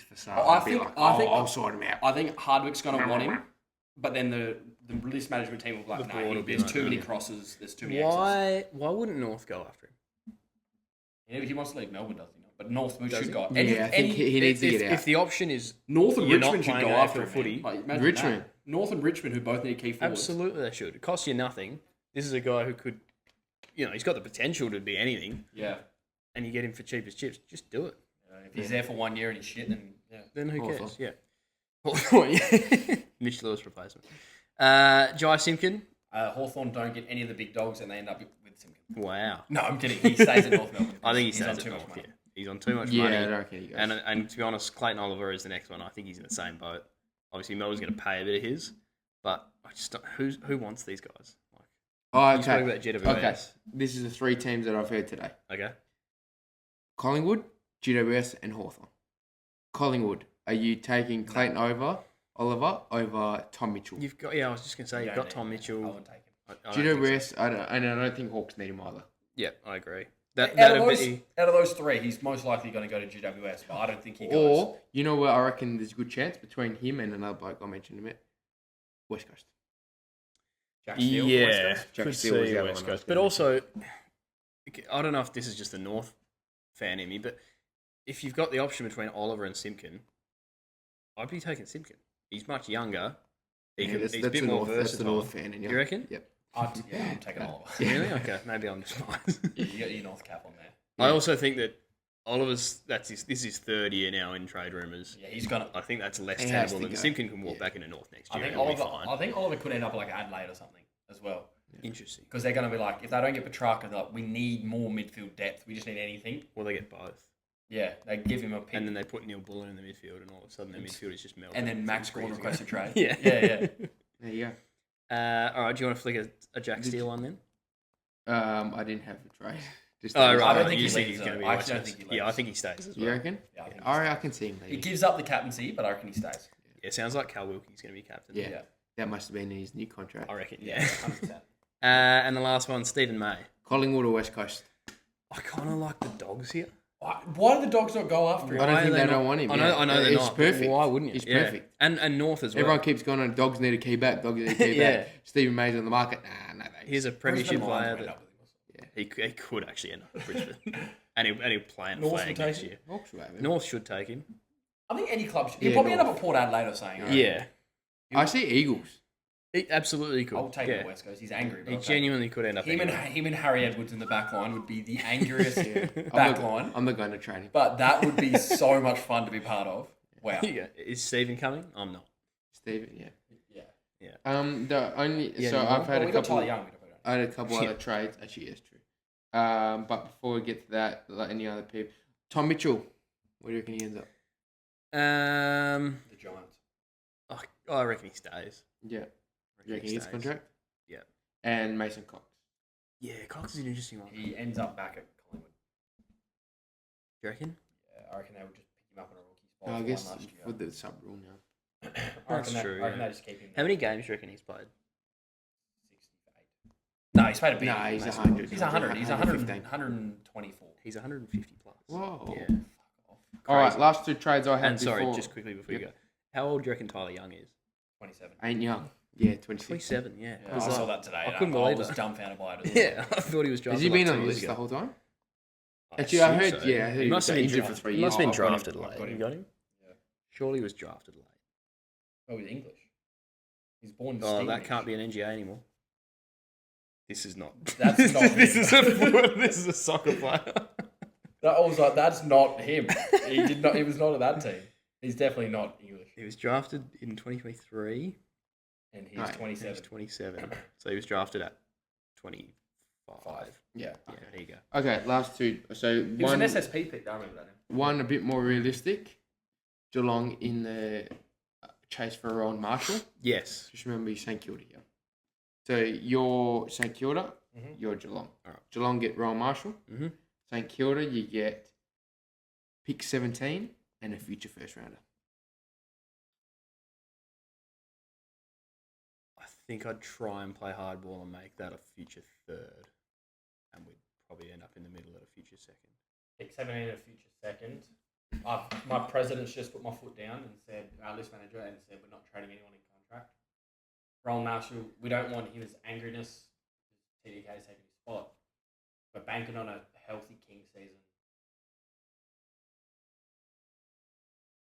facade. I and be think- like, I think- I'll sort him out. I think Hardwick's going to want him, but then the list management team will be The like, board will no, be there's like, too many yeah. crosses, there's too many X's. Why wouldn't North go after him? He wants to leave Melbourne, does he not? But North Does should he? go. Yeah, I think he needs to if, get out. if the option is North and You're not Richmond should playing go AFL after him, footy. man. Like, imagine Richmond. that. North and Richmond, who both need key forwards. absolutely they should. It costs you nothing. This is a guy who could, he's got the potential to be anything, Yeah. and you get him for cheap as chips. Just do it. If he's there for 1 year and he's shit, then yeah. Then who Hawthorn. cares? Yeah. Hawthorn, yeah. Mitch Lewis replacement. Jai Simpkin. Hawthorn don't get any of the big dogs and they end up with Simpkin. Wow. No, I'm kidding. He stays at North Melbourne. I think he He's stays on at too much North. money. Yeah. He's on too much Yeah, money. I reckon he goes. And to be honest, Clayton Oliver is the next one. I think he's in the same boat. Obviously, Melbourne's going to pay a bit of his, but I just don't, who wants these guys? Oh, You spoke okay. about GWS. Okay. This is the 3 teams that I've heard today. Okay. Collingwood, GWS, and Hawthorn. Collingwood, are you taking Clayton Oliver over Tom Mitchell? You've got. Yeah, I was just going to say you've Don't got need Tom him. I Mitchell. wouldn't take him. I don't think so. GWS, I don't think Hawks need him either. Yeah, I agree. Out That'd of, be. those 3, he's most likely going to go to GWS, but I don't think he goes. Or, you know where I reckon there's a good chance between him and another bloke I mentioned in a minute? West Coast. Jack Steele, West Yeah, Coast. Jack could Steele was see the other West one I was Coast, but gonna also, I don't know if this is just the North fan in me, but if you've got the option between Oliver and Simpkin, I'd be taking Simpkin. He's much younger. He's a bit the more North, that's the versatile. North fan in you. You reckon? Yep. I'm taking Oliver. Really? Okay, maybe I'm just biased. Yeah, you got your North cap on there. I also think that Oliver's this is his 3rd year now in trade rumours. Yeah, he's gonna. I think that's less He has tenable to than go. Simpkin can walk Yeah. back into North next I year. think and it'll Oliver. be fine. I think Oliver could end up like Adelaide or something as well, Interesting. because they're going to be like, if they don't get Petrarca, they're like, we need more midfield depth. We just need anything. Well, they get both. Yeah, they give him a pick, And then they put Neil Bullen in the midfield, and all of a sudden their midfield is just melting. and then Max Gorn requests a trade. Yeah. yeah. There you All right, do you want to flick a Jack Steele one then? go. I didn't have the trade. Just Oh, right. I don't think you he think leaves, he's going to though. be I West actually don't Coast. think he Yeah, I leaves. think he stays as well. You reckon? Yeah, I think I can see him he leaving. gives up the captaincy, but I reckon he stays. Yeah, sounds like Cal Wilkie's going to be captain. Yeah. Yeah. That must have been in his new contract. I reckon, Yeah, yeah. 100%. And the last one, Stephen May. Collingwood or West Coast? I kind of like the Dogs here. Why do the Dogs not go after him? I don't Why think are they they don't not- want him. I know they're it's not. but perfect. Why wouldn't you? It's Yeah. perfect. And North as well. Everyone keeps going on, dogs need a key back, dogs need a key Yeah. back. Stephen May's on the market. Nah, no thanks. He's a Brisbane premiership Lions player will end that up with him. he could actually end up at Brisbane. and he'll play in a North will flag take next him. year. Hawks will have him. North should take him. I think any club should. He'll Yeah, probably end up North. at Port Adelaide or something. Right? Yeah. I see Eagles. He absolutely could. I'll take yeah. him to West Coast. He's angry. But He I'll take genuinely could end up him anywhere. and Harry Edwards in the back line would be the angriest I'm back not, line. I'm not going to trade him. But that would be so much fun to be part of. Wow. Yeah. Is Stephen coming? I'm not. Stephen, yeah. Yeah. The only Yeah, so no, I've had Well, a we got couple. Tyler Young. We don't put it on. I had a couple Yeah. other trades. Actually, yes, true. But before we get to that, like any other people, Tom Mitchell, what do you reckon he ends up? The Giants. I reckon he stays. Yeah. I You reckon he gets a contract? Yeah. And Mason Cox. Yeah, Cox is an interesting one. He ends up back at Collingwood. Do you reckon? Yeah, I reckon they would just pick him up in a rookie spot. I for guess one last year. with the sub rule now. That's I true, reckon yeah. they just keep him. How many games do you reckon he's played? 68. No, he's played a bit. No, he's Mason 100. Cox. He's 100. He's 100, 115. 124. He's 150 plus. Whoa. Yeah. Fuck off. All right, last two trades I had And sorry, before. just quickly before you go, how old do you reckon Tyler Young is? 27. Ain't young. Yeah, 26. 27. Yeah. Yeah, I Bizarre. saw that today. I couldn't I believe was it. dumbfounded by it. As well. Yeah, I thought he was drafted. Has he been like on 2 the years list ago. the whole time? I Actually, I assume heard, so. yeah, I heard he must have got been injured drafted. for 3 He years. must have been I've got him. drafted I've late. got You him. got him? Yeah. Surely he was drafted late. Oh, he's English. He's born. Oh, that Stevenage. can't be an NGA anymore. This is not. That's this, not This him. is a this is a soccer player. I was like, that's not him. He did not. He was not at that team. He's definitely not English. He was drafted in 2023. And he's Right. He's 27. 27. So he was drafted at 25. Yeah. Yeah, there you go. Okay, last two. So He was one, an SSP pick. I remember that. one a bit more realistic. Geelong in the chase for Ron Marshall. Yes. Just remember you're St Kilda here. So you're St Kilda, Mhm. you're Geelong. All right. Geelong get Ron Marshall. Mm-hmm. St Kilda, you get pick 17 and a future first rounder. I think I'd try and play hardball and make that a future third. And we'd probably end up in the middle at a future second. Pick 17 and a future second. My president's just put my foot down and said, our list manager, and said, we're not trading anyone in contract. Ron Marshall, we don't want his angriness. TDK is taking his spot. We're banking on a healthy King season.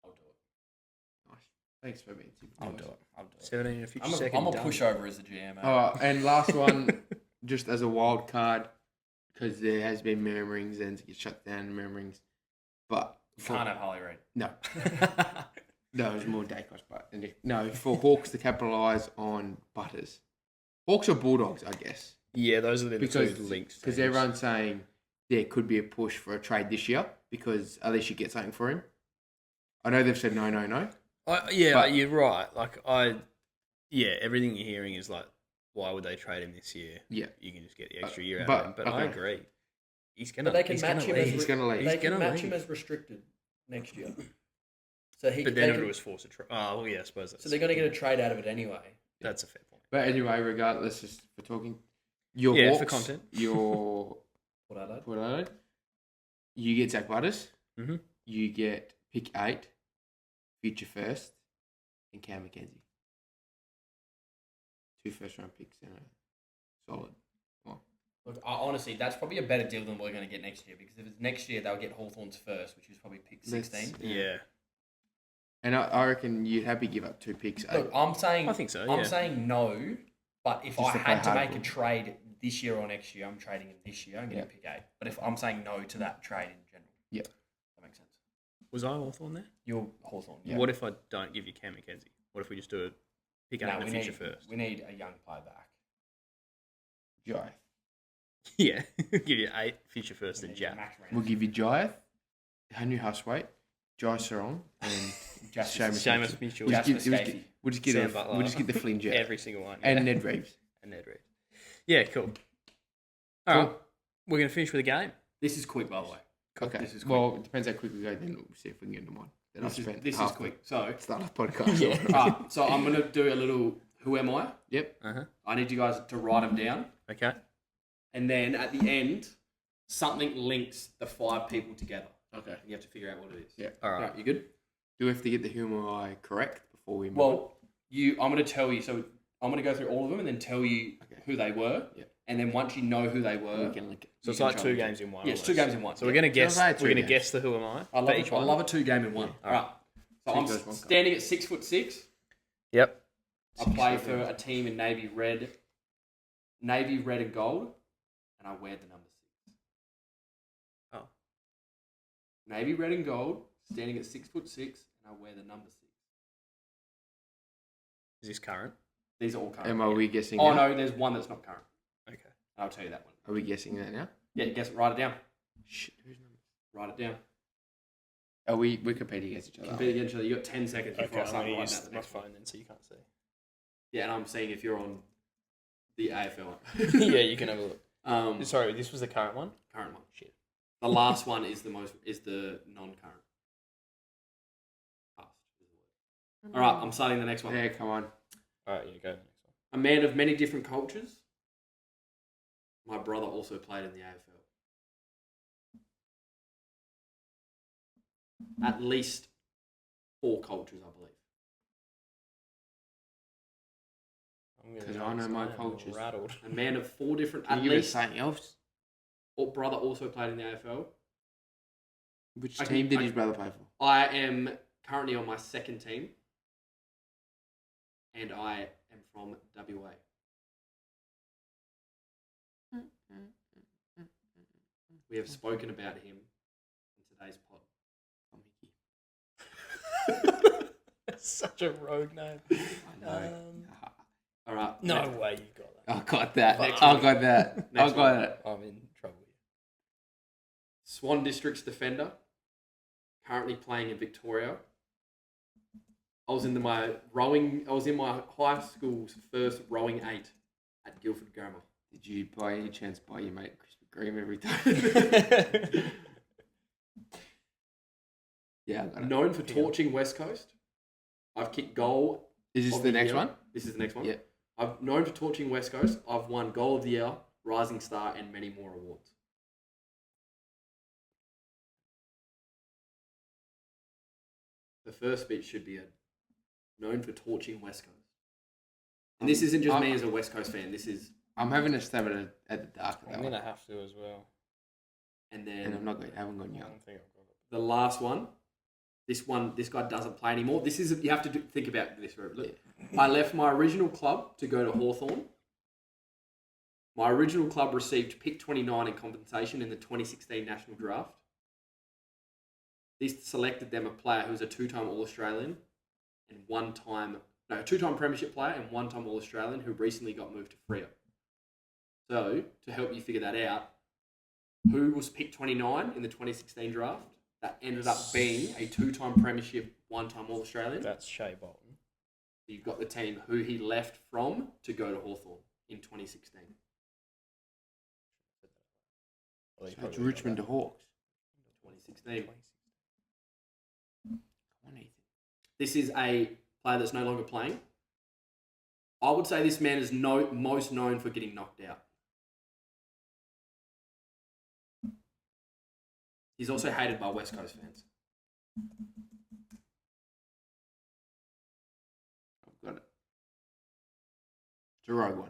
I'll do it. Nice. Thanks for being super. I'll do it. I'll do it. 17 and a future I'm second. a done. pushover as a GM. eh? And last one, just as a wild card, because there has been murmurings and it gets shut down murmurings. But You can't have Harley Reid. no, no, it's more Dacos. But no, for Hawks to capitalise on Butters, Hawks or Bulldogs, I guess, Yeah, those are the because two linked. because teams. everyone's saying there could be a push for a trade this year because at least you get something for him. I know they've said no. Yeah, but- you're right. Everything you're hearing is like, why would they trade him this year? Yeah. You can just get the extra year out but- of him. But I okay. agree. He's gonna. But they can he's match gonna him as leave. He's going to leave. They He's can gonna match him leave. as restricted next year. So he. But they then can- it was forced to trade. Oh, well, yeah, I suppose that's. so they're going to get a trade out of it anyway. That's a fair point. But anyway, regardless, just for talking, your Yeah, Hawks, for content. your What are they? Port Adelaide, you get Zach Butters. Mhm. You get pick 8, future first, and Cam McKenzie. 2 first round picks and a solid. Look, honestly, that's probably a better deal than we're going to get next year because if it's next year, they'll get Hawthorn's first, which is probably pick 16. Yeah. And I reckon you'd happy give up 2 picks. Look, I'm saying, I think so, I'm yeah. saying no, but if Just I to play had to make a hardball. trade this year or next year, I'm trading him this year. I'm getting Yeah. pick 8. But if I'm saying no to that trade in general, Yeah. that makes sense. Was I Hawthorn there? You're Hawthorn. Yeah. What if I don't give you Cam McKenzie? What if we just do a pick 8 No, and a we future need first? we need a young player back. Jai. Yeah. Give you 8 future first We and need Jack. Max We'll Rance. give you Jai, Henry Huswaite, Jai Sarong, and Jasper Seamus Seamus Mitchell. We'll just get, Jasper we'll just get, Scafie. we'll just get, Sam a, Butler. we'll just get the Flynn Jet. Every single one. And yeah. Ned Reeves. And Ned Reeves. Yeah, cool. All right. We're going to finish with a game. This is quick, by the way. Okay. This is quick. Well, it depends how quick we go. Then we'll see if we can get into one. Then This I've is, spent this is half quick. So, the start of the podcast. Yeah. so I'm going to do a little who am I? Yep. Uh-huh. I need you guys to write them down. Okay. And then at the end, something links the 5 people together. Okay. And you have to figure out what it is. Yeah. All All right. right, you good? Do we have to get the who am I correct before we move? Well, I'm going to tell you. So I'm going to go through all of them and then tell you Okay. who they were. Yeah. And then once you know who they on? were, We can link it. So it's you like can 2 try and- games in one. Yeah, it's 2 almost. games in one. So Yeah. we're going to guess. Sounds like We're going to 3 guess the who am I. I love for it. each I one. love a 2 game in one. Yeah. All right. So Two I'm goes, one comes. standing at 6'6". Yep. I play for a team in navy red and gold, and I wear the number 6. Oh. Navy red and gold, standing at 6'6", and I wear the number 6. Is this current? These are all current. Am I yeah. we guessing Oh now? no, there's one that's not current. Okay. I'll tell you that one. Are we guessing that now? Yeah, guess it. Write it down. Shit, who's number? Write it down. Oh, we compete against each other. Compete against each other. You got 10 seconds before Okay, I I'm start going to writing use out the my next one. phone then so you can't see. Yeah, and I'm seeing if you're on the AFL. Yeah, you can have a look. Um, Sorry, this was the current one? current one. Shit. The last one is the non-current. Past. All right, I'm starting the next one. Yeah, come on. Alright, yeah, go to the next one. A man of many different cultures. My brother also played in the AFL. At least 4 cultures, I believe. I'm gonna 'Cause I know my I'm cultures. rattled. A man of 4 different. Can At you give us least. something else? Brother also played in the AFL. Which I team can- did his brother play for? I am currently on my second team, and I am from WA. We have spoken about him in today's pod. That's such a rogue name. I know. All right. No next- way you got that. I got that. Next I one. got that. I Next got one. it. I'm in trouble here. Swan District's defender, currently playing in Victoria. I was in my high school's first rowing 8 at Guildford Grammar. Did you by any chance buy your mate Krispy Kreme every time? Yeah, I got it. Known for torching West Coast. I've kicked goal. Is this of the next year. one? This is the next one. Yeah. I've known for torching West Coast. I've won goal of the year, rising star, and many more awards. The first bit should be known for torching West Coast. And this isn't just me as a West Coast fan. This is, I'm having a stab at the dark. I'm gonna have to as well. and And then I haven't gone I young. don't think I've got it. the last one. This guy doesn't play anymore. This is, you have to think about this. Look, I left my original club to go to Hawthorn. My original club received pick 29 in compensation in the 2016 national draft. This selected them a player who was a 2-time All-Australian and 2-time Premiership player and 1-time All-Australian who recently got moved to Freo. So, to help you figure that out, who was pick 29 in the 2016 draft? That ended up being a 2-time Premiership, 1-time All-Australian. That's Shea Bolton. You've got the team who he left from to go to Hawthorn in 2016. Well, you So it's probably Richmond to got Hawks. 2016. Come on, Ethan. This is a player that's no longer playing. I would say this man is most known for getting knocked out. He's also hated by West Coast fans. I've got it. It's a rogue one.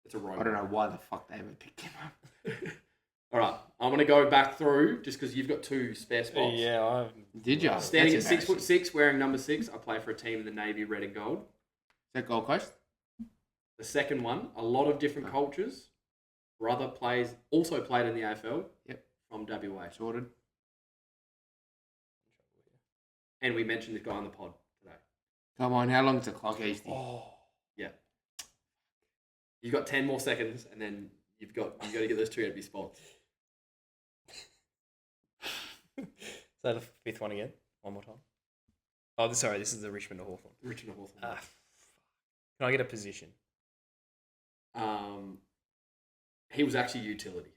It's a rogue. I don't know why the fuck they haven't picked him up. All right, I'm going to go back through just because you've got 2 spare spots. Yeah, I Did ya? Standing at That's 6'6", wearing number 6, I play for a team in the Navy, red and gold. Is that Gold Coast? The second one, a lot of different cultures. Brother also played in the AFL. Yep. From WA. Sorted. And we mentioned this guy on the pod today. Come on, how long's the clock, Easty? Oh, Yeah. You've got 10 more seconds, and then you've got to get those 2 empty spots. is that the 5th one again? One more time. Oh, sorry, this is the Richmond to Hawthorn. Richard Hawthorne. Ah, can I get a position? He was actually utility,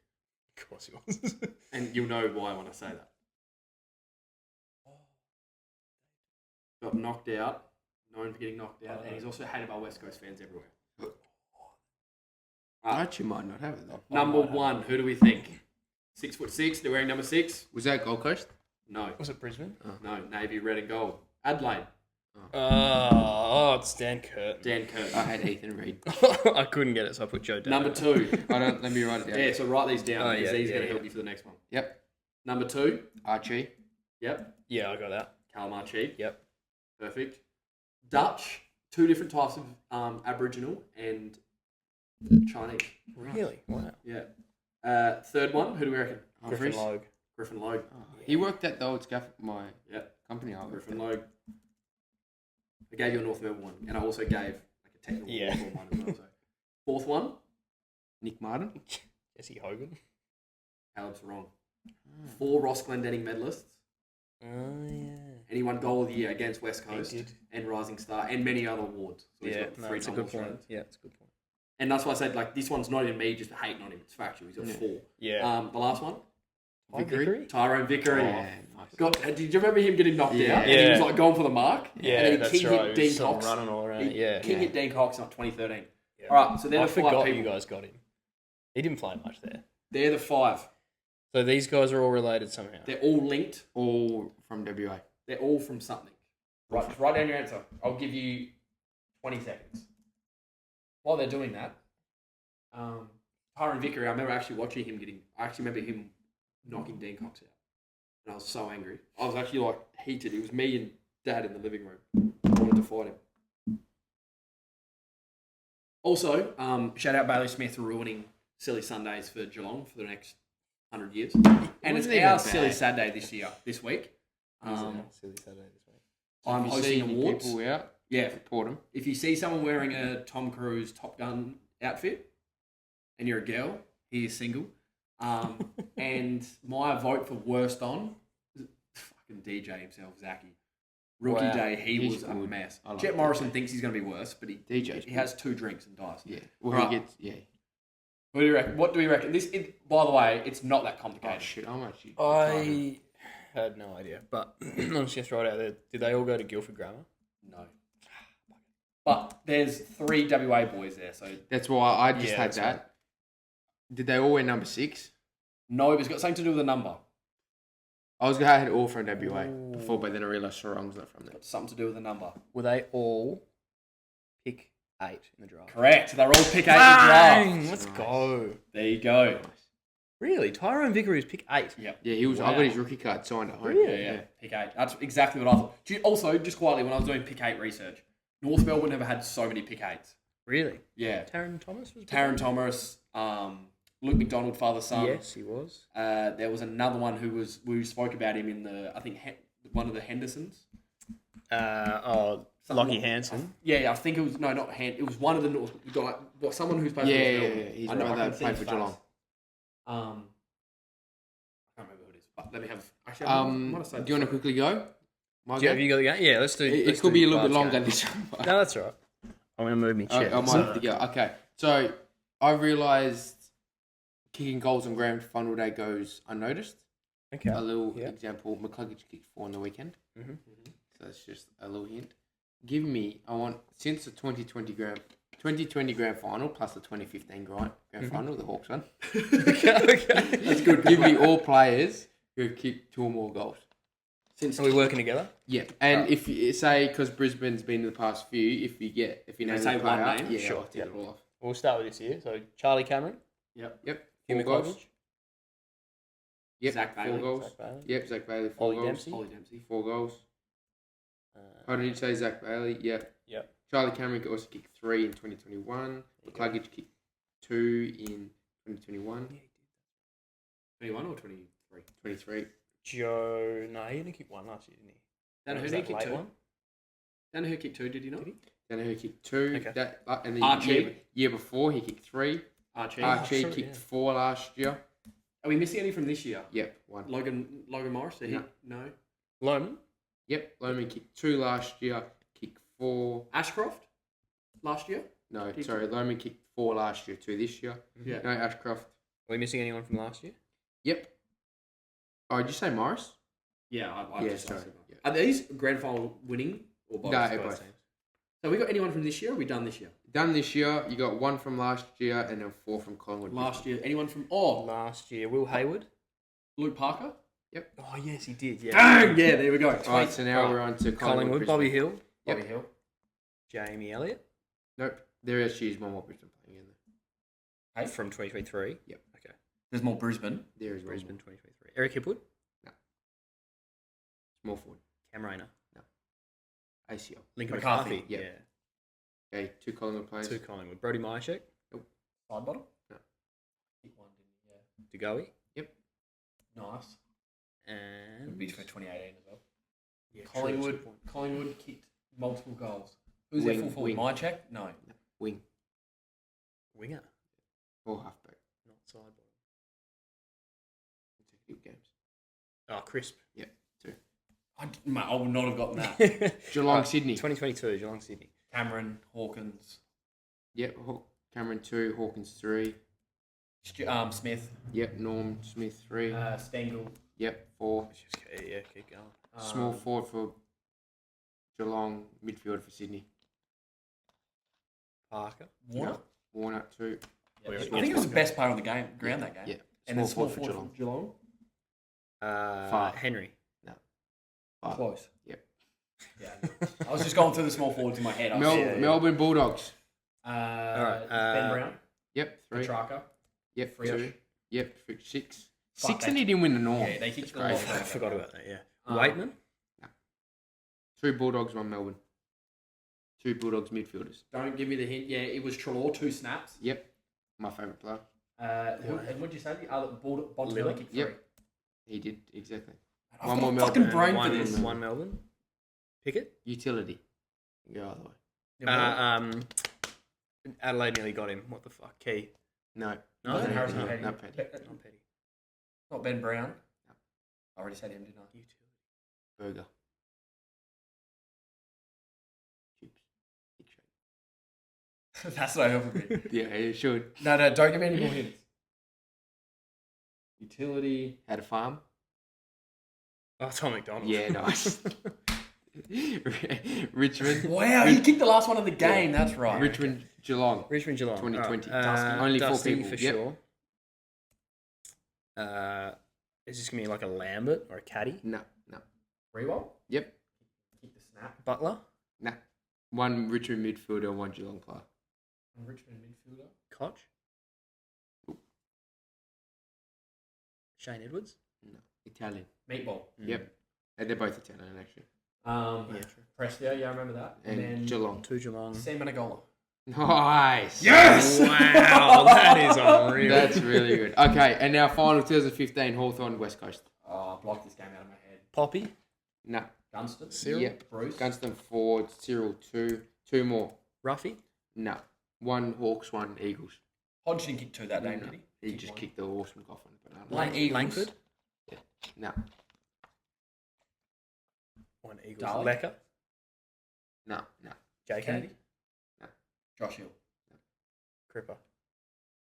Of course he was. and you'll know why when I say that. Got knocked out, known for getting knocked out, and he's also hated by West Coast fans everywhere. I actually might not have it though. Number 1, who do we think? 6'6", they're wearing number 6. Was that Gold Coast? No, Was it Brisbane? no, Navy, red and gold. Adelaide, It's Dan Curtin. Dan Curtin. I had Ethan Reid. I couldn't get it, so I put Joe down. Number 2, Let me write it down. yeah, so write these down Oh, because yeah, these are yeah, going to yeah. help you for the next one. Yep. Number 2, Archie. yep, Yeah, I got that. Calamari. Yep. Perfect. Dutch, 2 different types of Aboriginal and Chinese. Really? Wow. Yeah. Third one, who do we reckon? Griffin Humphries. Logue. Griffin Logue. Oh, he worked at the old scaff my Yep. company. I worked Griffin at. Logue. I gave you a North Melbourne one, and I also gave like a technical Yeah. Hawthorn one as well. So. Fourth one, Nick Martin. Jesse Hogan. Caleb Sarong. 4 Ross Glendenning medalists. Oh, yeah. And he won goal of the year against West Coast did. and Rising Star and many other awards. So he's Yeah, got no, 3 it's a time good point. Australians. Yeah, it's a good point. And that's why I said, like, this one's not even me just hating on him. It's factual. He's got 4. Yeah. The last one, Vickery? Tyrone Vickery. Yeah, nice. Did you remember him getting knocked Yeah. out? And he was like going for the mark. Yeah, and then he that's king right. hit Dean Sort of Cox. running all around. He Yeah. king hit Dean Cox in like 2013. Yeah. All right, so they're I the 5 forgot people. you guys got him. He didn't play much there. They're the 5. So these guys are all related somehow. They're all linked. All from WA. They're all from something. Right, just write down your answer. I'll give you 20 seconds. While they're doing that, Tyrone Vickery, I remember actually watching him remember him knocking Dean Cox out. And I was so angry. I was actually like heated. It was me and Dad in the living room. I wanted to fight him. Also, shout out Bailey Smith for ruining Silly Sundays for Geelong for the next 100 years. And it's wasn't our even Silly bad. Saturday this week. Silly Saturday this week. I'm If you see hosting any awards. people out, Yeah, support them. if you see someone wearing a Tom Cruise Top Gun outfit and you're a girl, he is single. And my vote for worst on, fucking DJ himself, Zachy. Rookie Wow. day, he He's was a good. mess. I like Jet DJ. Morrison thinks he's going to be worse, but DJ's he has 2 drinks and dies. Yeah. Well, Right. he gets, yeah. What do you reckon? What do we reckon? By the way, it's not that Oh, complicated. shit. I'm actually. I had no idea, but I'm just going to throw it out there. Did they all go to Guildford Grammar? No. But there's 3 WA boys there, so That's why I just Yeah, had that's that. right. Did they all wear number 6? no, but it's got something to do with a number. I was going to have it all from WA before, but then I realised Sarong's not from there. Got something to do with a number. Were they all pick 8 in the draft? Correct. They're all pick 8 in the draft. Bang! Let's Nice. go. There you go. Nice. Really? Tyrone Vickery was pick 8? Yep. Yeah, he was. I Wow. got his rookie card signed at home. Really? Yeah. Pick 8. That's exactly what I thought. Also, just quietly, when I was doing pick 8 research, North Melbourne never had so many pick 8s. Really? Yeah. Taron Thomas was pick Taron 8? Thomas, Luke McDonald, father son. Yes, he was. There was another one we spoke about him in the, I think, one of the Hendersons. Lockie Hansen. Yeah, I think it was, no, not Hand. It was one of the North, someone who's played for Yeah, North yeah, Melbourne. yeah. His I know, I brother can see played his for face. Geelong. I can't remember who it is. But let me have, actually, I might have said Do you want to quickly go? My Have go? you got the game? Yeah, let's do It could be a little bit longer this time. No, that's all right. I'm going to move me chair. I might have to go. Okay, so I realised kicking goals on grand final day goes unnoticed. Okay. A little Yeah. example: McCluggage kicked 4 on the weekend. Mhm. So that's just a little hint. I want since the 2020 grand final plus the 2015 grand final, the Hawks one. okay. That's good. Give me all players who have kicked 2 or more goals. Since Are we working together? Yeah, and if you say because Brisbane's been in the past few, if you name say the player, one name? yeah, Sure, I'll tick it all off. We'll start with this year. So Charlie Cameron, Yep, Hugh 4 goals. McCluggage, Yep, Zach 4 Bailey. goals. Zach Bailey, Yep, Zach Bailey 4 Ollie goals. Dempsey. Ollie Dempsey. 4 goals. uh, How did you say Zach Bailey? Yep. Yep. Charlie Cameron could also kick 3 in 2021. McCluggage kicked 2 in 2021. 21 or 23? 23. Joe, no, he only kicked 1 last year, didn't he? Dan, who Was did he that kick late 2? one? Dan, who kicked 2, did you know? Then he kicked 2. Okay. And the Archie. year before, he kicked 3. Archie. Archie sorry, kicked yeah. 4 last year. Are we missing any from this year? Yep, 1. Logan Morris? Did he? No. No. Loman, Yep, Loman kicked 2 last year. Kicked 4. Ashcroft? Last year? No, Kicked sorry, Loman kicked 4 last year, 2 this year. Yeah. No, Ashcroft. are we missing anyone from last year? Yep. Oh, did you say Morris? Yeah, I Yeah, just sorry. asked him. Yeah. Are these grand final winning or both? No, Both both. teams. So we got anyone from this year or are we done this year? Done this year, you got 1 from last year and then 4 from Collingwood. Last year. Anyone from Last year, Will Hayward. Luke Parker? Oh, yes, he did, yeah. Dang! Yeah, there we go. Alright, so now we're on to Collingwood, Bobby Brisbane. Hill, Yep. Bobby Hill. Jamie Elliott Nope, there actually is one more Brisbane playing in there. Hey? from 2023. Yep. Okay. There's more Brisbane. There is one Brisbane more. 2023. Eric Hipwood, Small forward. Cam Rayner, ACL. Lincoln McCarthy, McCarthy. yep. Yeah. Okay, 2 Collingwood players. 2 Collingwood. Brody Myercheck, Side bottom? No. Kick one, didn't he? DeGoey, Yeah. Nice. and Would be for 2018 as well. yeah, true, Collingwood. that's a good point. Collingwood kicked multiple goals. Who's Wing, their full forward? wing. My check? No. Wing Winger, or halfback. not side bottom. Good games. Oh, crisp. I would not have gotten that. Geelong, Sydney. 2022, Geelong, Sydney. Cameron, Hawkins, Yep. Cameron 2, Hawkins 3. Smith, Yep. Norm Smith 3. Stengel. Yep. 4. Keep going. Small forward for Geelong, midfielder for Sydney. Parker. Warner. Warner 2. I think it was the best player on the ground that game. Yeah. And then Small small forward forward for for Geelong. Henry. Close. Yep. Yeah. I was just going through the small forwards in my head. Melbourne Bulldogs. Ben Brown. Yep. 3. Petrarca. Yep. Frioch. 2. Yep. 6. Fuck, 6 and he didn't win the Norm. Yeah, they kicked the ball. I forgot about that, yeah. Waitman? 2 Bulldogs, 1 Melbourne. 2 Bulldogs midfielders. Don't give me the hint. Yeah, it was Trelaw, 2 snaps. Yep. My favourite player. And what did you say? The other Bontempelli kicked 3. Yep. He did, exactly. I've One got more a fucking Melbourne. brain for this. One Melbourne. Pickett? Utility. Go other way. Adelaide nearly got him. What the fuck? Key. No. No? Wasn't Harrison no, Petty. not Petty. Not Petty. Not Ben Brown. I already said him, didn't I? Burger. Chips. Big shake. That's not helping me. Yeah, you should. No, don't give me any more hints. Utility. Had a farm. Oh, Tom McDonald. Yeah, nice. Richmond. Wow, he kicked the last one of the game. That's right. Richmond, Geelong. Richmond Geelong. 2020. Alright. Only 4 Dusty people. for Yep. sure. Is this going to be like a Lambert or a Caddy? No. Rewald? Yep. Kick the snap. Butler? Nah. 1 Richmond midfielder, 1 Geelong player. Richmond midfielder. Koch? Shane Edwards? No. Italian. Meatball. Yep. And they're both Italian, actually. Yeah, true. Prestia, yeah, I remember that. And then Geelong. 2 Geelong. Sam Menegola. Nice. Yes! Wow, that is unreal. That's really good. Okay, and now final 2015 Hawthorn West Coast. Oh, I blocked this game out of my head. Poppy? No. Gunston. Cyril? Yep. Bruce. Gunston Ford, Cyril 2. 2 more. Ruffy? No. 1 Hawks, 1 Eagles. Hodge didn't kick 2 that day, No. did he? He Kicked just one. kicked the awesome coffin. But Langford. No. 1 Eagles. Darling? Lecker? No. Jay Kennedy? Josh Hill. Cripper?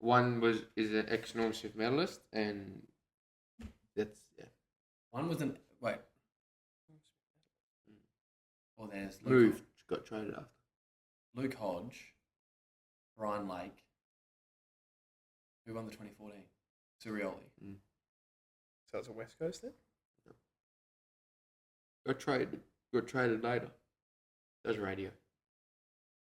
1 is an ex-Norm Smith medalist, and that's One was an... Wait. Well, there's Luke moved. Got traded after. Luke Hodge. Brian Lake. Who won the 2014? Sirioli. So it's a West Coast then? Got traded later. That was radio.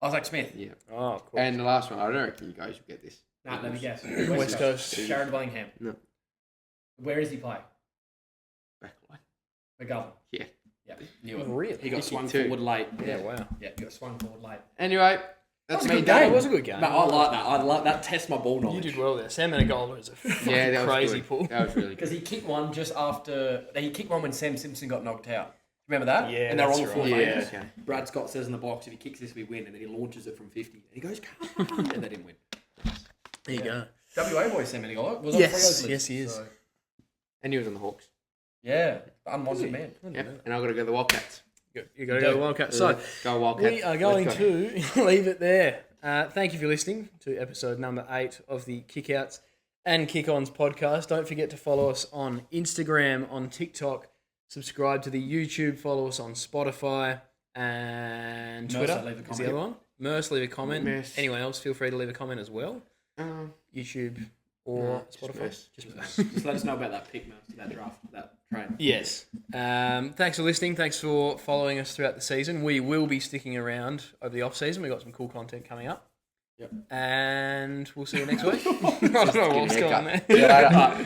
Isaac Smith. Yeah. Oh, cool. And the last one, I don't reckon you guys will get this. Nah, let me guess. West Coast. Jared Bellingham. No. Where does he play? Back line. McGovern. Yeah. Yeah, knew it. Really? He got He swung kicked 2. forward late. Yeah, wow. Yeah, he got swung forward late. Anyway, that's That was a me good done. game. It was a good game. No, I like that. I like that. Test my ball You knowledge. did well there. Sam Menegola is a fucking Yeah, that was crazy good. pull. That was really Because good. he kicked one just after. He kicked one when Sam Simpson got knocked out. Remember that? Yeah, and they're on that's the floor. right. Yeah, Favours. okay. Brad Scott says in the box, if he kicks this, we win. And then he launches it from 50. And he goes, come on. And they didn't win. There you go. WA boy, Sam Menegola. Was Yes, on Freo's list, yes, he is. so- And he was on the Hawks. yeah, unwanted man. Yep. And I've got to go to the Wildcats. You got to go to Wildcats. So Go Wildcats. we are going to leave it there. Thank you for listening to episode number 8 of the Kickouts and Kick-Ons podcast. Don't forget to follow us on Instagram, on TikTok, subscribe to the YouTube, follow us on Spotify and Mercer, Twitter. leave a Is the comment. other one? Merce, leave a comment. Merce. Anyone else, feel free to leave a comment as well. YouTube or No, just Spotify. Merce. Just Merce. Just let us know about that pick, man. That draft, that train. Yes. Thanks for listening. Thanks for following us throughout the season. We will be sticking around over the off season. We've got some cool content coming up. Yep. And we'll see you next week. I don't know what's going on there. Yeah,